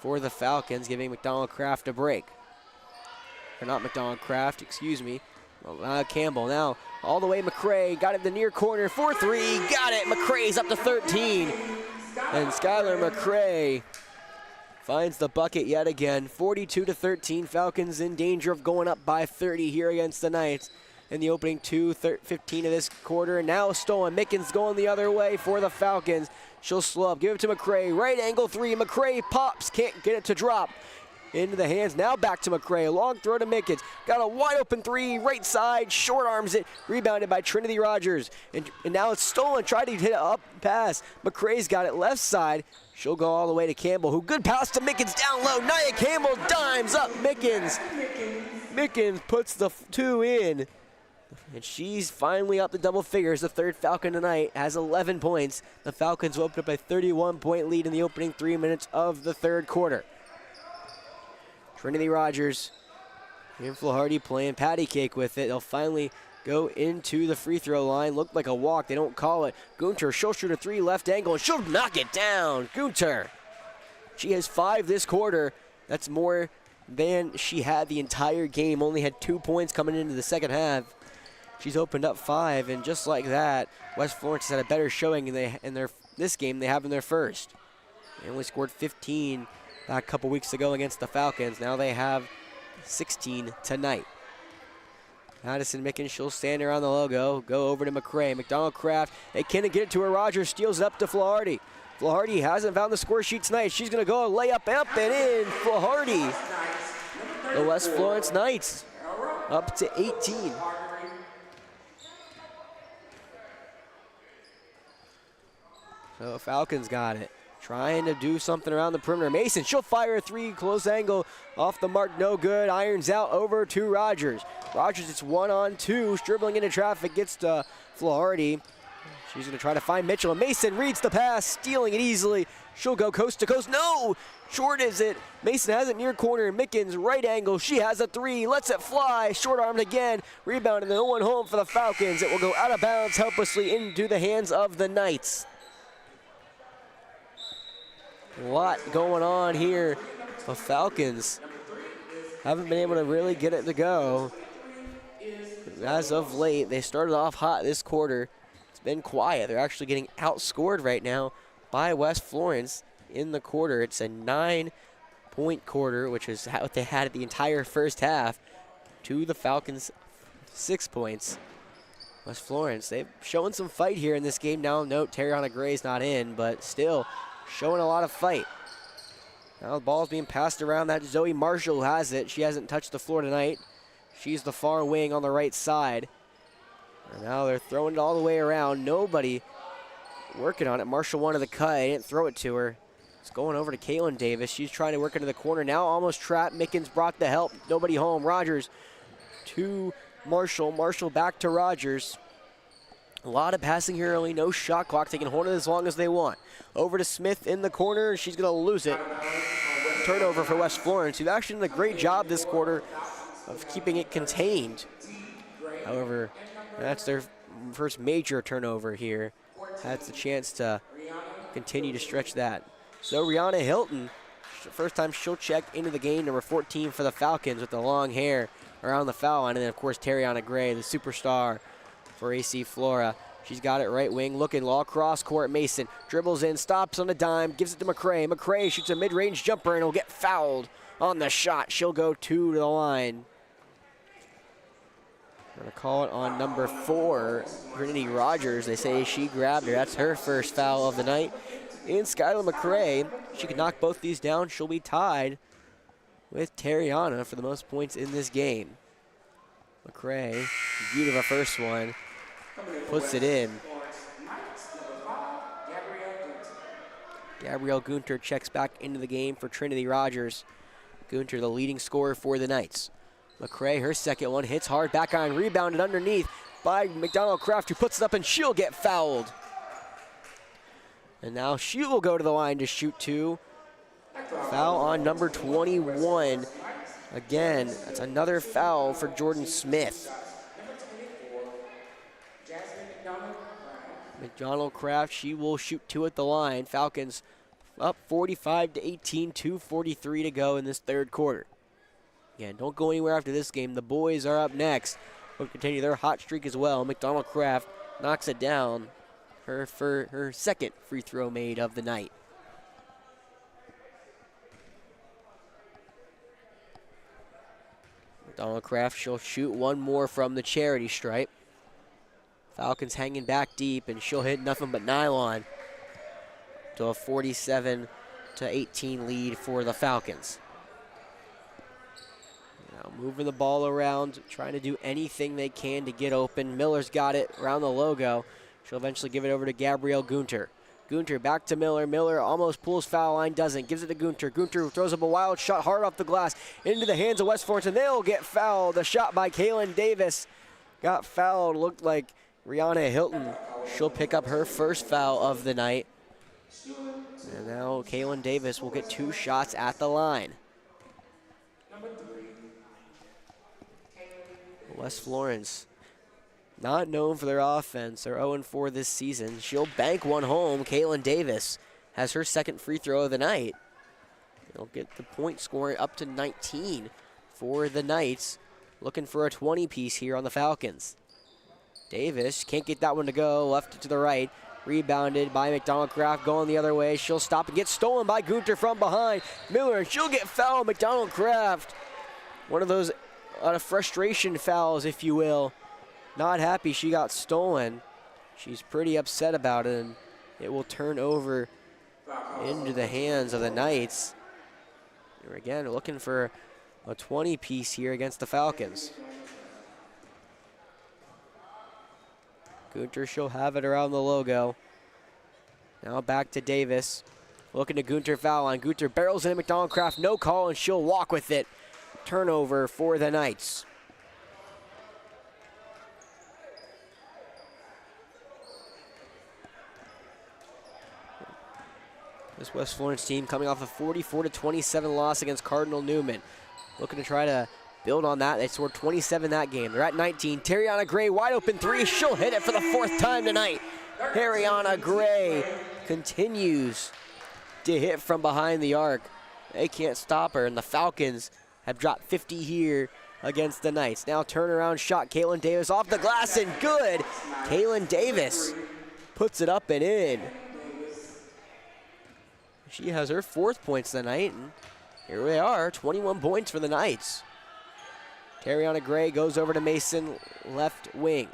for the Falcons, giving McDonald Craft a break. Or not McDonald Craft, excuse me. Campbell now all the way. McCray got it in the near corner. 4-3, got it. McCray's up to 13. And Skylar McCray finds the bucket yet again. 42-13, Falcons in danger of going up by 30 here against the Knights in the opening 2:15 of this quarter. Now stolen, Mickens going the other way for the Falcons. She'll slow up, give it to McCray, right angle three, McCray pops, can't get it to drop. Into the hands, now back to McCray, long throw to Mickens, got a wide open three, right side, short arms it, rebounded by Trinity Rogers, and now it's stolen, tried to hit it up pass, McCray's got it left side, she'll go all the way to Campbell, who good pass to Mickens down low, Nia Campbell dimes up Mickens, Mickens puts the two in, and she's finally up to double figures. The third Falcon tonight has 11 points. The Falcons will open up a 31-point lead in the opening 3 minutes of the third quarter. Trinity Rogers and Flaherty playing patty cake with it. They'll finally go into the free throw line. Looked like a walk. They don't call it. Gunter, she'll shoot a three left angle, and she'll knock it down. Gunter. She has 5 this quarter. That's more than she had the entire game. Only had 2 points coming into the second half. She's opened up 5, and just like that, West Florence has had a better showing in this game they have in their first. They only scored 15 a couple weeks ago against the Falcons. Now they have 16 tonight. Madison Mickens, she'll stand around the logo, go over to McCray. McDonald Kraft, they can't get it to her. Rogers steals it up to Flaherty. Flaherty hasn't found the score sheet tonight. She's going to go lay up and in. Flaherty. The West Florence Knights up to 18. So Falcons got it. Trying to do something around the perimeter. Mason, she'll fire a three, close angle, off the mark, no good. Irons out over to Rogers. Rogers, it's 1-on-2, dribbling into traffic, gets to Flaherty. She's gonna try to find Mitchell, and Mason reads the pass, stealing it easily. She'll go coast to coast, no! Short is it. Mason has it near corner, Mickens, right angle, she has a three, lets it fly, short armed again, rebound, and the one home for the Falcons. It will go out of bounds helplessly into the hands of the Knights. A lot going on here. The Falcons haven't been able to really get it to go. As of late, they started off hot this quarter. It's been quiet. They're actually getting outscored right now by West Florence in the quarter. It's a 9-point quarter, which is what they had at the entire first half, to the Falcons' 6 points. West Florence, they've shown some fight here in this game. Now, note, Tariana Gray's not in, but still showing a lot of fight. Now the ball's being passed around. That Zoe Marshall has it. She hasn't touched the floor tonight. She's the far wing on the right side. And now they're throwing it all the way around. Nobody working on it. Marshall wanted the cut. They didn't throw it to her. It's going over to Kaylin Davis. She's trying to work into the corner. Now almost trapped. Mickens brought the help. Nobody home. Rogers to Marshall. Marshall back to Rogers. A lot of passing here early, no shot clock. They can hold it as long as they want. Over to Smith in the corner. She's going to lose it. Turnover for West Florence, who've actually done a great job this quarter of keeping it contained. However, that's their first major turnover here. That's the chance to continue to stretch that. So Rihanna Hilton, first time she'll check into the game, number 14 for the Falcons with the long hair around the foul line. And then, of course, Tariana Gray, the superstar for AC Flora. She's got it right wing, looking law cross court. Mason dribbles in, stops on a dime, gives it to McCray. McCray shoots a mid-range jumper and will get fouled on the shot. She'll go 2 to the line. Gonna call it on number 4, Trinity Rogers. They say she grabbed her. That's her first foul of the night. And Skylar McCray, she can knock both these down. She'll be tied with Tariana for the most points in this game. McCray, beauty of a first one, puts it in. Gabrielle Gunter checks back into the game for Trinity Rogers. Gunter, the leading scorer for the Knights. McCray, her second one, hits hard, back iron, rebounded underneath by McDonald Kraft, who puts it up, and she'll get fouled. And now she will go to the line to shoot 2. Foul on number 21. Again, that's another foul for Jordan Smith. McDonald Kraft, she will shoot 2 at the line. Falcons up 45-18, 2:43 to go in this third quarter. Again, don't go anywhere after this game. The boys are up next. Will continue their hot streak as well. McDonald Kraft knocks it down. For her second free throw made of the night. Donald Kraft, she'll shoot one more from the charity stripe. Falcons hanging back deep, and she'll hit nothing but nylon to a 47-18 lead for the Falcons. Now moving the ball around, trying to do anything they can to get open. Miller's got it around the logo. She'll eventually give it over to Gabrielle Gunter. Gunter back to Miller. Miller almost pulls foul line, doesn't. Gives it to Gunter. Gunter throws up a wild shot hard off the glass into the hands of West Florence, and they'll get fouled. The shot by Kaylin Davis got fouled. Looked like Rihanna Hilton. She'll pick up her first foul of the night. And now Kaylin Davis will get 2 shots at the line. West Florence, not known for their offense. They're 0-4 this season. She'll bank one home. Kaylin Davis has her second free throw of the night. They'll get the point scoring up to 19 for the Knights. Looking for a 20-piece here on the Falcons. Davis can't get that one to go. Left it to the right. Rebounded by McDonald Kraft going the other way. She'll stop and get stolen by Gunter from behind. Miller, and she'll get fouled. McDonald Kraft. One of those frustration fouls, if you will. Not happy she got stolen. She's pretty upset about it, and it will turn over into the hands of the Knights. Here again, looking for a 20-piece here against the Falcons. Gunter, she'll have it around the logo. Now back to Davis. Looking to Gunter foul line. Gunter barrels in McDonald Kraft, no call, and she'll walk with it. Turnover for the Knights. This West Florence team coming off a 44-27 loss against Cardinal Newman. Looking to try to build on that. They scored 27 that game. They're at 19. Terriana Gray, wide open 3. She'll hit it for the 4th time tonight. Terriana Gray continues to hit from behind the arc. They can't stop her, and the Falcons have dropped 50 here against the Knights. Now turnaround shot. Kaylin Davis off the glass, and good. Kaylin Davis puts it up and in. She has her 4th points tonight, and here we are, 21 points for the Knights. Terriana Gray goes over to Mason, left wing.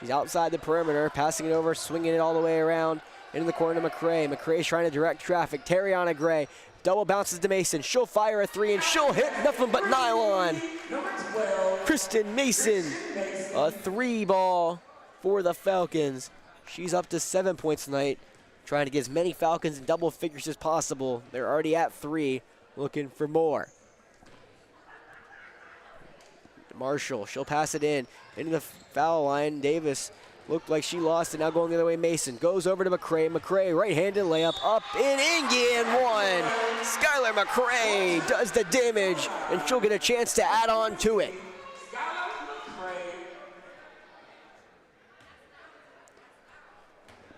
She's outside the perimeter, passing it over, swinging it all the way around into the corner to McCray. McCray's trying to direct traffic. Terriana Gray double bounces to Mason. She'll fire a 3, and she'll hit nothing but nylon. Kristen Mason, a 3 ball for the Falcons. She's up to 7 points tonight, trying to get as many Falcons in double figures as possible. They're already at 3, looking for more. Marshall, she'll pass it into the foul line. Davis looked like she lost it, now going the other way. Mason goes over to McCray. McCray, right-handed layup, up and in, one. Skylar McCray does the damage, and she'll get a chance to add on to it.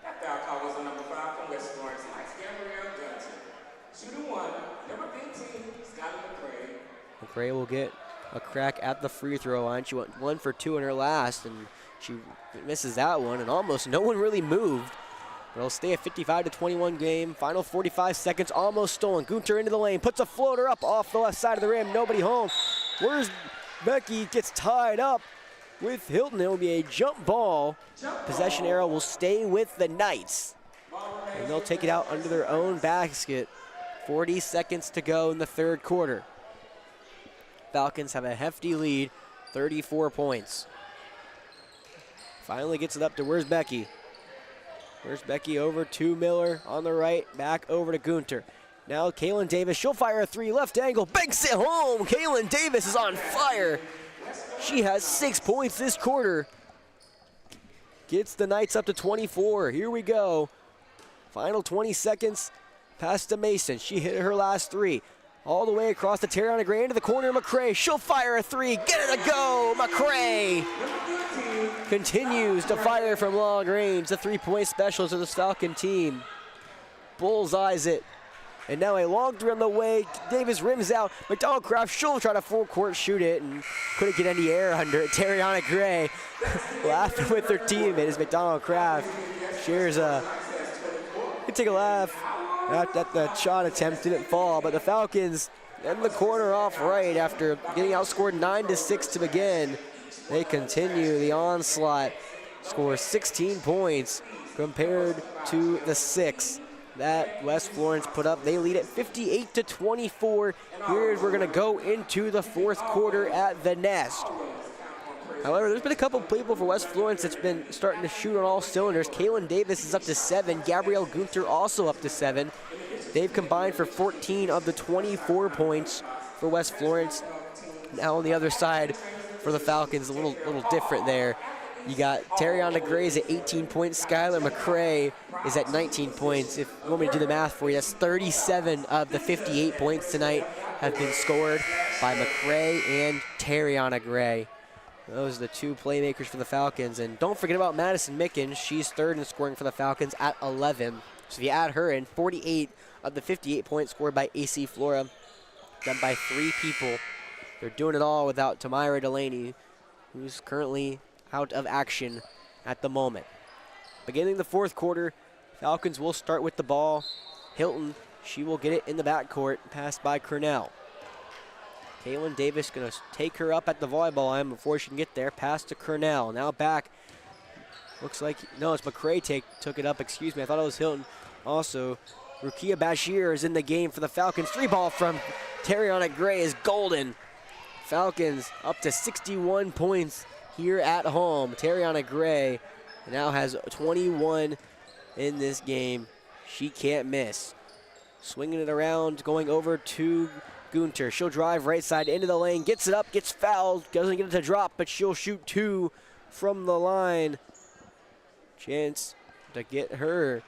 That foul call was on number 5 from West Florence. Nice, Gabrielle Gunter. Shooter 1, number 15, Skylar McCray. McCray will get a crack at the free throw line. She went 1 for 2 in her last, and she misses that one, and almost no one really moved. But it'll stay a 55-21 game. Final 45 seconds, almost stolen. Gunter into the lane, puts a floater up off the left side of the rim. Nobody home. Where's Becky? Gets tied up with Hilton. It will be a jump ball. Possession arrow will stay with the Knights, and they'll take it out under their own basket. 40 seconds to go in the 3rd quarter. Falcons have a hefty lead, 34 points. Finally gets it up to where's Becky? Where's Becky? Over to Miller on the right, back over to Gunter. Now Kaylin Davis, she'll fire a 3, left angle, banks it home. Kaylin Davis is on fire. She has 6 points this quarter. Gets the Knights up to 24. Here we go. Final 20 seconds, pass to Mason. She hit her last 3. All the way across the Terriana Gray into the corner of McCray. She'll fire a 3, get it to go. McCray continues to fire from long range. The 3-point specialist of the Falcon team bullseyes it. And now a long 3 on the way. Davis rims out. McDonald Kraft, she'll try to full court shoot it and couldn't get any air under it. Terriana Gray laughing with her teammate as McDonald Kraft shares can take a laugh. That the shot attempt didn't fall, but the Falcons in the corner off right after getting outscored 9-6 to begin. They continue the onslaught, score 16 points compared to the 6 that West Florence put up. They lead at 58-24. Here we're gonna go into the fourth quarter at the Nest. However, there's been a couple people for West Florence that's been starting to shoot on all cylinders. Kaylin Davis is up to 7. Gabrielle Gunter also up to 7. They've combined for 14 of the 24 points for West Florence. Now on the other side for the Falcons, a little different there. You got Tariana Gray's at 18 points. Skylar McCray is at 19 points. If you want me to do the math for you, that's 37 of the 58 points tonight have been scored by McCray and Tariana Gray. Those are the two playmakers for the Falcons. And don't forget about Madison Mickens. She's third in scoring for the Falcons at 11. So if you add her in, 48 of the 58 points scored by AC Flora, done by 3 people. They're doing it all without Tamira Delaney, who's currently out of action at the moment. Beginning the fourth quarter, Falcons will start with the ball. Hilton, she will get it in the backcourt, passed by Cornell. Kaylin Davis gonna take her up at the volleyball line before she can get there. Pass to Cornell. Now back. Looks like, no, it's McCray took it up. Excuse me, I thought it was Hilton. Also, Rukia Bashir is in the game for the Falcons. 3 ball from Tariana Gray is golden. Falcons up to 61 points here at home. Tariana Gray now has 21 in this game. She can't miss. Swinging it around, going over to Gunter. She'll drive right side into the lane, gets it up, gets fouled, doesn't get it to drop, but she'll shoot 2 from the line. Chance to get her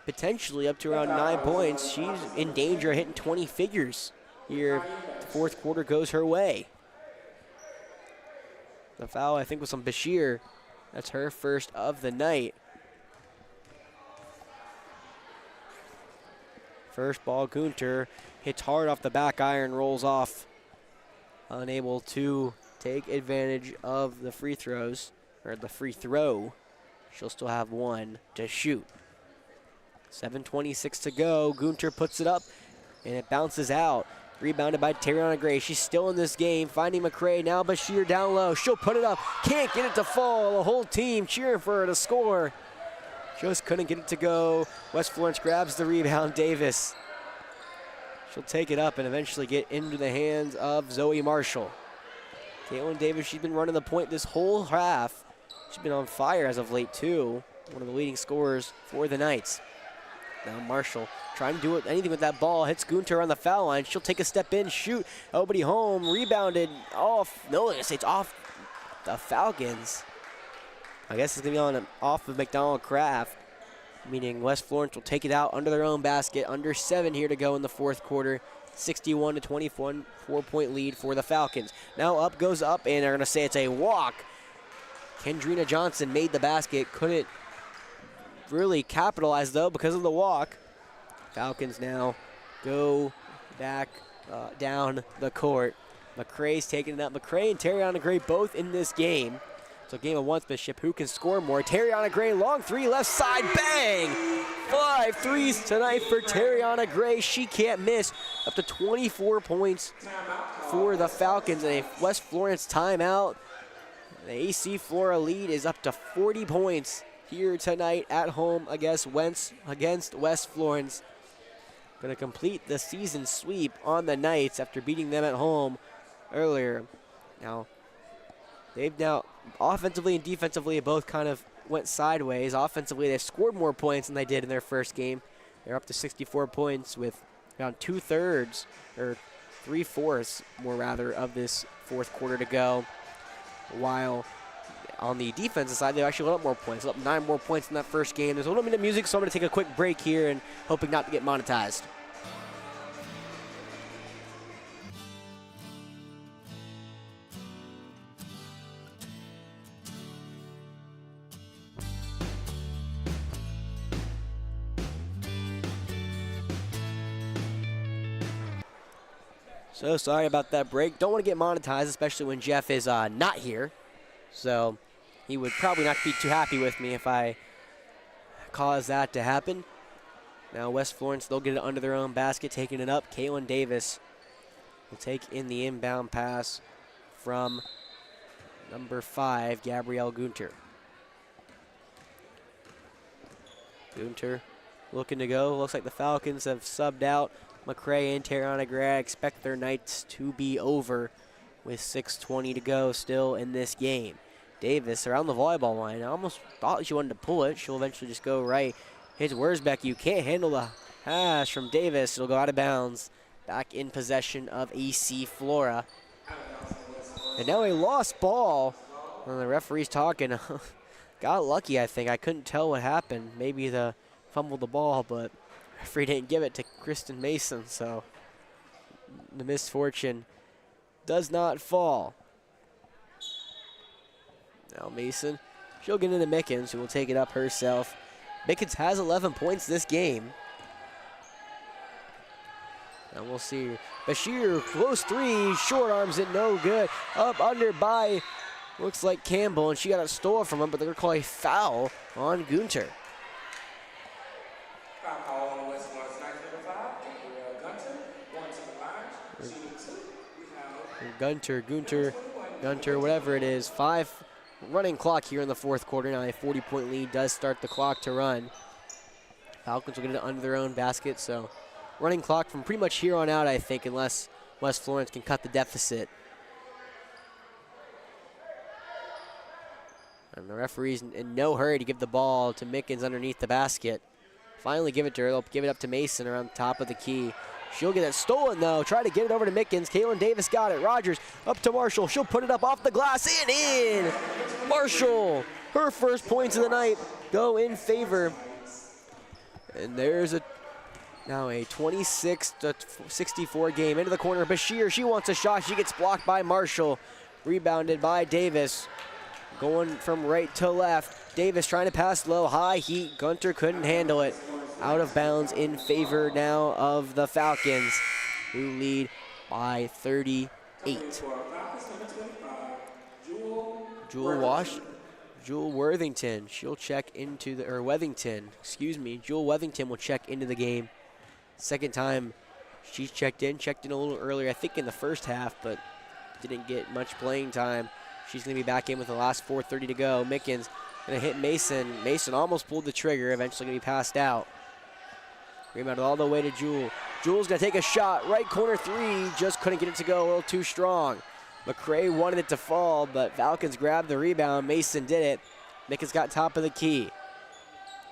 potentially up to around 9 points. She's in danger of hitting 20 figures here. The fourth quarter goes her way. The foul, I think, was on Bashir. That's her first of the night. First ball, Gunter hits hard off the back iron, rolls off. Unable to take advantage of the free throws, or the free throw. She'll still have 1 to shoot. 7:26 to go. Gunter puts it up, and it bounces out. Rebounded by Tariana Gray. She's still in this game, finding McCray. Now Bashir down low. She'll put it up. Can't get it to fall. The whole team cheering for her to score. Just couldn't get it to go. West Florence grabs the rebound. Davis. She'll take it up and eventually get into the hands of Zoe Marshall. Caitlin Davis, she's been running the point this whole half. She's been on fire as of late, too. One of the leading scorers for the Knights. Now Marshall trying to do anything with that ball. Hits Gunter on the foul line. She'll take a step in, shoot. Nobody home. Rebounded off. No, it's off the Falcons. I guess it's going to be on off of McDonald Craft, meaning West Florence will take it out under their own basket. Under 7 here to go in the fourth quarter. 61-24, 4-point lead for the Falcons. Now up goes up, and they're going to say it's a walk. Kendrina Johnson made the basket. Couldn't really capitalize, though, because of the walk. Falcons now go back down the court. McCray's taking it up. McCray and Tariana Gray both in this game. So game of one-smanship. Who can score more? Tariana Gray, long 3, left side, bang! 5 threes tonight for Tariana Gray. She can't miss. Up to 24 points for the Falcons. And a West Florence timeout. The AC Flora lead is up to 40 points here tonight at home against West Florence. Going to complete the season sweep on the Knights after beating them at home earlier. Now, they've now, offensively and defensively, both kind of went sideways. Offensively, they've scored more points than they did in their first game. They're up to 64 points with around 2/3, or 3/4 more rather, of this fourth quarter to go. While on the defensive side, they actually let up more points. Let up 9 more points in that first game. There's a little bit of music, so I'm going to take a quick break here and hoping not to get monetized. So sorry about that break. Don't want to get monetized, especially when Jeff is not here. So he would probably not be too happy with me if I cause that to happen. Now West Florence, they'll get it under their own basket, taking it up. Kaylin Davis will take in the inbound pass from number 5, Gabrielle Gunter. Gunter looking to go. Looks like the Falcons have subbed out McCray and Tarana Gray. Expect their nights to be over with 6:20 to go still in this game. Davis around the volleyball line. I almost thought she wanted to pull it. She'll eventually just go right. Hits Wurzbeck. You can't handle the pass from Davis. It'll go out of bounds. Back in possession of AC Flora. And now a lost ball. Well, the referee's talking. Got lucky, I think. I couldn't tell what happened. Maybe the fumbled the ball, but referee didn't give it to Kristen Mason, so the misfortune does not fall. Now Mason, she'll get into Mickens, who will take it up herself. Mickens has 11 points this game. And we'll see. Bashir, close three, short arms it, no good. Up under by, looks like Campbell, and she got a stole from him, but they're going to call a foul on Gunter. Foul call on West Florence, number 5, Gabrielle Gunter, going to the line, shooting 2. Gunter, whatever it is. 5 running clock here in the fourth quarter. Now a 40-point lead does start the clock to run. Falcons will get it under their own basket, so running clock from pretty much here on out, I think, unless West Florence can cut the deficit. And the referee's in no hurry to give the ball to Mickens underneath the basket. Finally give it to her. They'll give it up to Mason around the top of the key. She'll get it stolen, though. Try to get it over to Mickens. Kaylin Davis got it. Rogers up to Marshall. She'll put it up off the glass and in. Marshall, her first points of the night go in favor. And there's now a 26-64 game. Into the corner, Bashir, she wants a shot. She gets blocked by Marshall. Rebounded by Davis. Going from right to left. Davis trying to pass low, high heat. Gunter couldn't handle it. Out of bounds in favor now of the Falcons, who lead by 38. Jewel Worthington, she'll check into the, or Wethington, excuse me. Jewel Wethington will check into the game. Second time she's checked in a little earlier, I think in the first half, but didn't get much playing time. She's going to be back in with the last 4:30 to go. Mickens going to hit Mason. Mason almost pulled the trigger, eventually going to be passed out. Rebounded all the way to Jewel. Jewel's going to take a shot. Right corner three. Just couldn't get it to go. A little too strong. McCray wanted it to fall, but Falcons grabbed the rebound. Mason did it. Mickens got top of the key.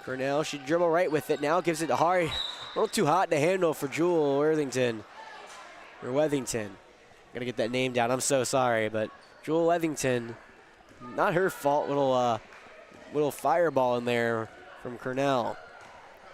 Cornell, she dribble right with it. Now gives it to Hari. A little too hot to handle for Jewel Worthington. Or Wethington. Got to get that name down. I'm so sorry, but Jewel Wethington, not her fault. Little fireball in there from Cornell.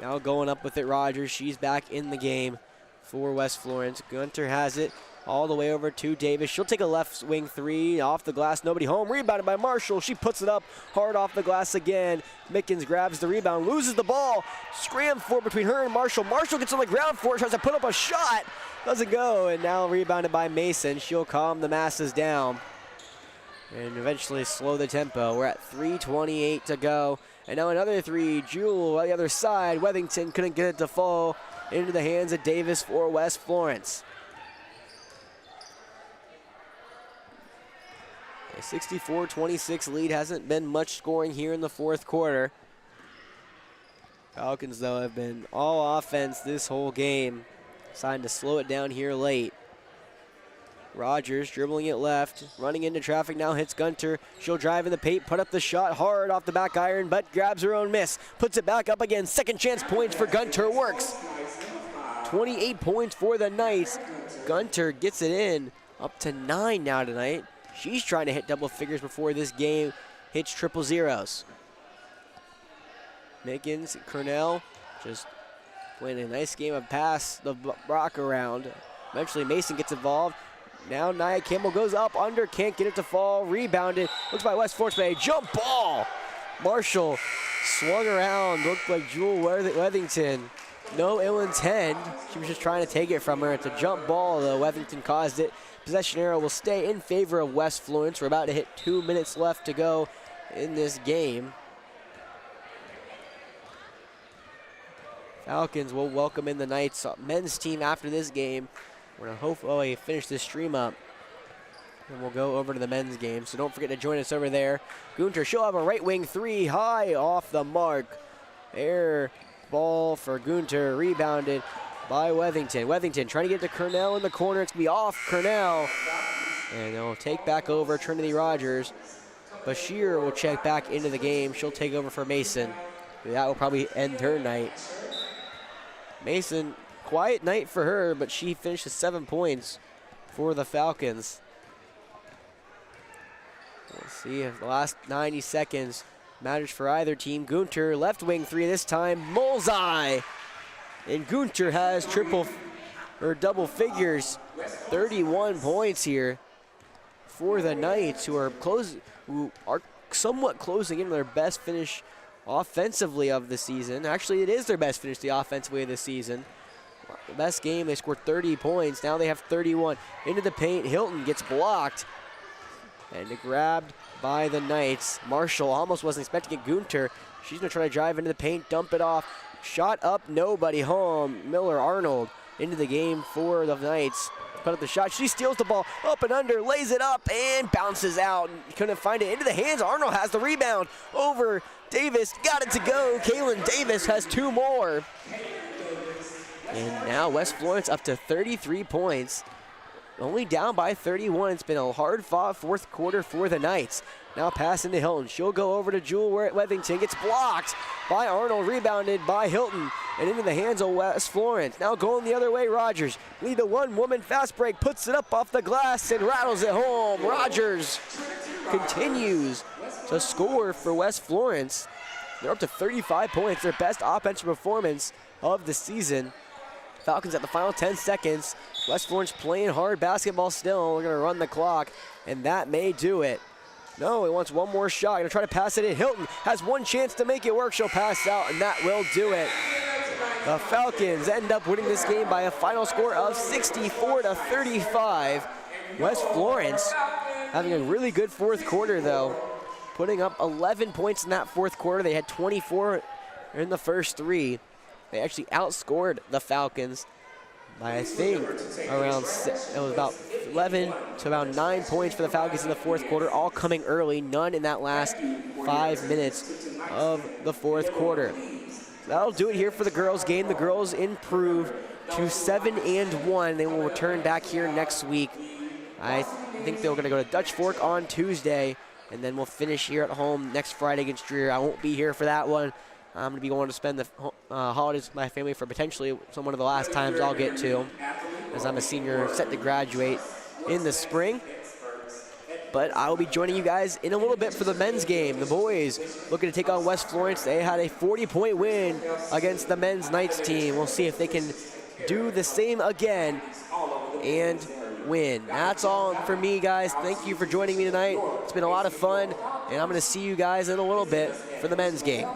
Now going up with it, Rogers. She's back in the game for West Florence. Gunter has it all the way over to Davis. She'll take a left wing three off the glass. Nobody home. Rebounded by Marshall. She puts it up hard off the glass again. Mickens grabs the rebound, loses the ball. Scram for it between her and Marshall. Marshall gets on the ground for it, tries to put up a shot. Doesn't go, and now rebounded by Mason. She'll calm the masses down and eventually slow the tempo. We're at 3:28 to go. And now another three. Jewel on the other side. Wethington couldn't get it to fall into the hands of Davis for West Florence. A 64-26 lead. Hasn't been much scoring here in the fourth quarter. Falcons, though, have been all offense this whole game. Deciding to slow it down here late. Rogers dribbling it left, running into traffic now, hits Gunter. She'll drive in the paint, put up the shot hard off the back iron, but grabs her own miss. Puts it back up again. Second chance points for Gunter, works. 28 points for the Knights. Gunter gets it in, up to 9 now tonight. She's trying to hit double figures before this game hits triple zeros. Mickens, Cornell, just playing a nice game of pass the rock around. Eventually Mason gets involved. Now Nia Campbell goes up, under, can't get it to fall, rebounded. Looks by West Florence, a jump ball. Marshall swung around, looked like Jewel Wethington. No ill intent, she was just trying to take it from her. It's a jump ball, though. Wethington caused it. Possession arrow will stay in favor of West Florence. We're about to hit 2 minutes left to go in this game. Falcons will welcome in the Knights men's team after this game. We're going to hopefully finish this stream up. And we'll go over to the men's game. So don't forget to join us over there. Gunter, she'll have a right wing three, high off the mark. Air ball for Gunter, rebounded by Wethington. Wethington trying to get to Cornell in the corner. It's going to be off Cornell. And they'll take back over Trinity Rogers. Bashir will check back into the game. She'll take over for Mason. That will probably end her night. Mason, quiet night for her, but she finishes 7 points for the Falcons. We'll see if the last 90 seconds matters for either team. Gunter, left wing three this time, bullseye. And Gunter has double figures, 31 points here for the Knights, who are somewhat closing in their best finish offensively of the season. Actually, it is their best finish offensively of the season. The best game, they scored 30 points. Now they have 31. Into the paint, Hilton gets blocked. And grabbed by the Knights. Marshall almost wasn't expecting it. Gunter, she's going to try to drive into the paint, dump it off. Shot up, nobody home. Miller Arnold into the game for the Knights. Put up the shot. She steals the ball up and under, lays it up, and bounces out. Couldn't find it. Into the hands. Arnold has the rebound over Davis. Got it to go. Kaylin Davis has 2 more. And now West Florence up to 33 points. Only down by 31. It's been a hard-fought fourth quarter for the Knights. Now passing to Hilton. She'll go over to Jewel Wethington. Gets blocked by Arnold. Rebounded by Hilton. And into the hands of West Florence. Now going the other way, Rogers. Lead the one-woman fast break. Puts it up off the glass and rattles it home. Rogers continues to score for West Florence. They're up to 35 points. Their best offensive performance of the season. Falcons at the final 10 seconds. West Florence playing hard basketball still. We're going to run the clock, and that may do it. No, he wants one more shot. Going to try to pass it in. Hilton has one chance to make it work. She'll pass out, and that will do it. The Falcons end up winning this game by a final score of 64-35. West Florence having a really good fourth quarter, though. Putting up 11 points in that fourth quarter. They had 24 in the first 3. They actually outscored the Falcons by, I think, it was about 11 to about 9 points for the Falcons in the fourth quarter, all coming early, none in that last 5 minutes of the fourth quarter. That'll do it here for the girls game. The girls improve to 7-1. They will return back here next week. I think they're going to go to Dutch Fork on Tuesday, and then we'll finish here at home next Friday against Dreer. I won't be here for that one. I'm going to be going to spend the holidays with my family for potentially one of the last times I'll get to, as I'm a senior set to graduate in the spring. But I will be joining you guys in a little bit for the men's game. The boys looking to take on West Florence. They had a 40-point win against the men's Knights team. We'll see if they can do the same again and win. That's all for me, guys. Thank you for joining me tonight. It's been a lot of fun, and I'm going to see you guys in a little bit for the men's game.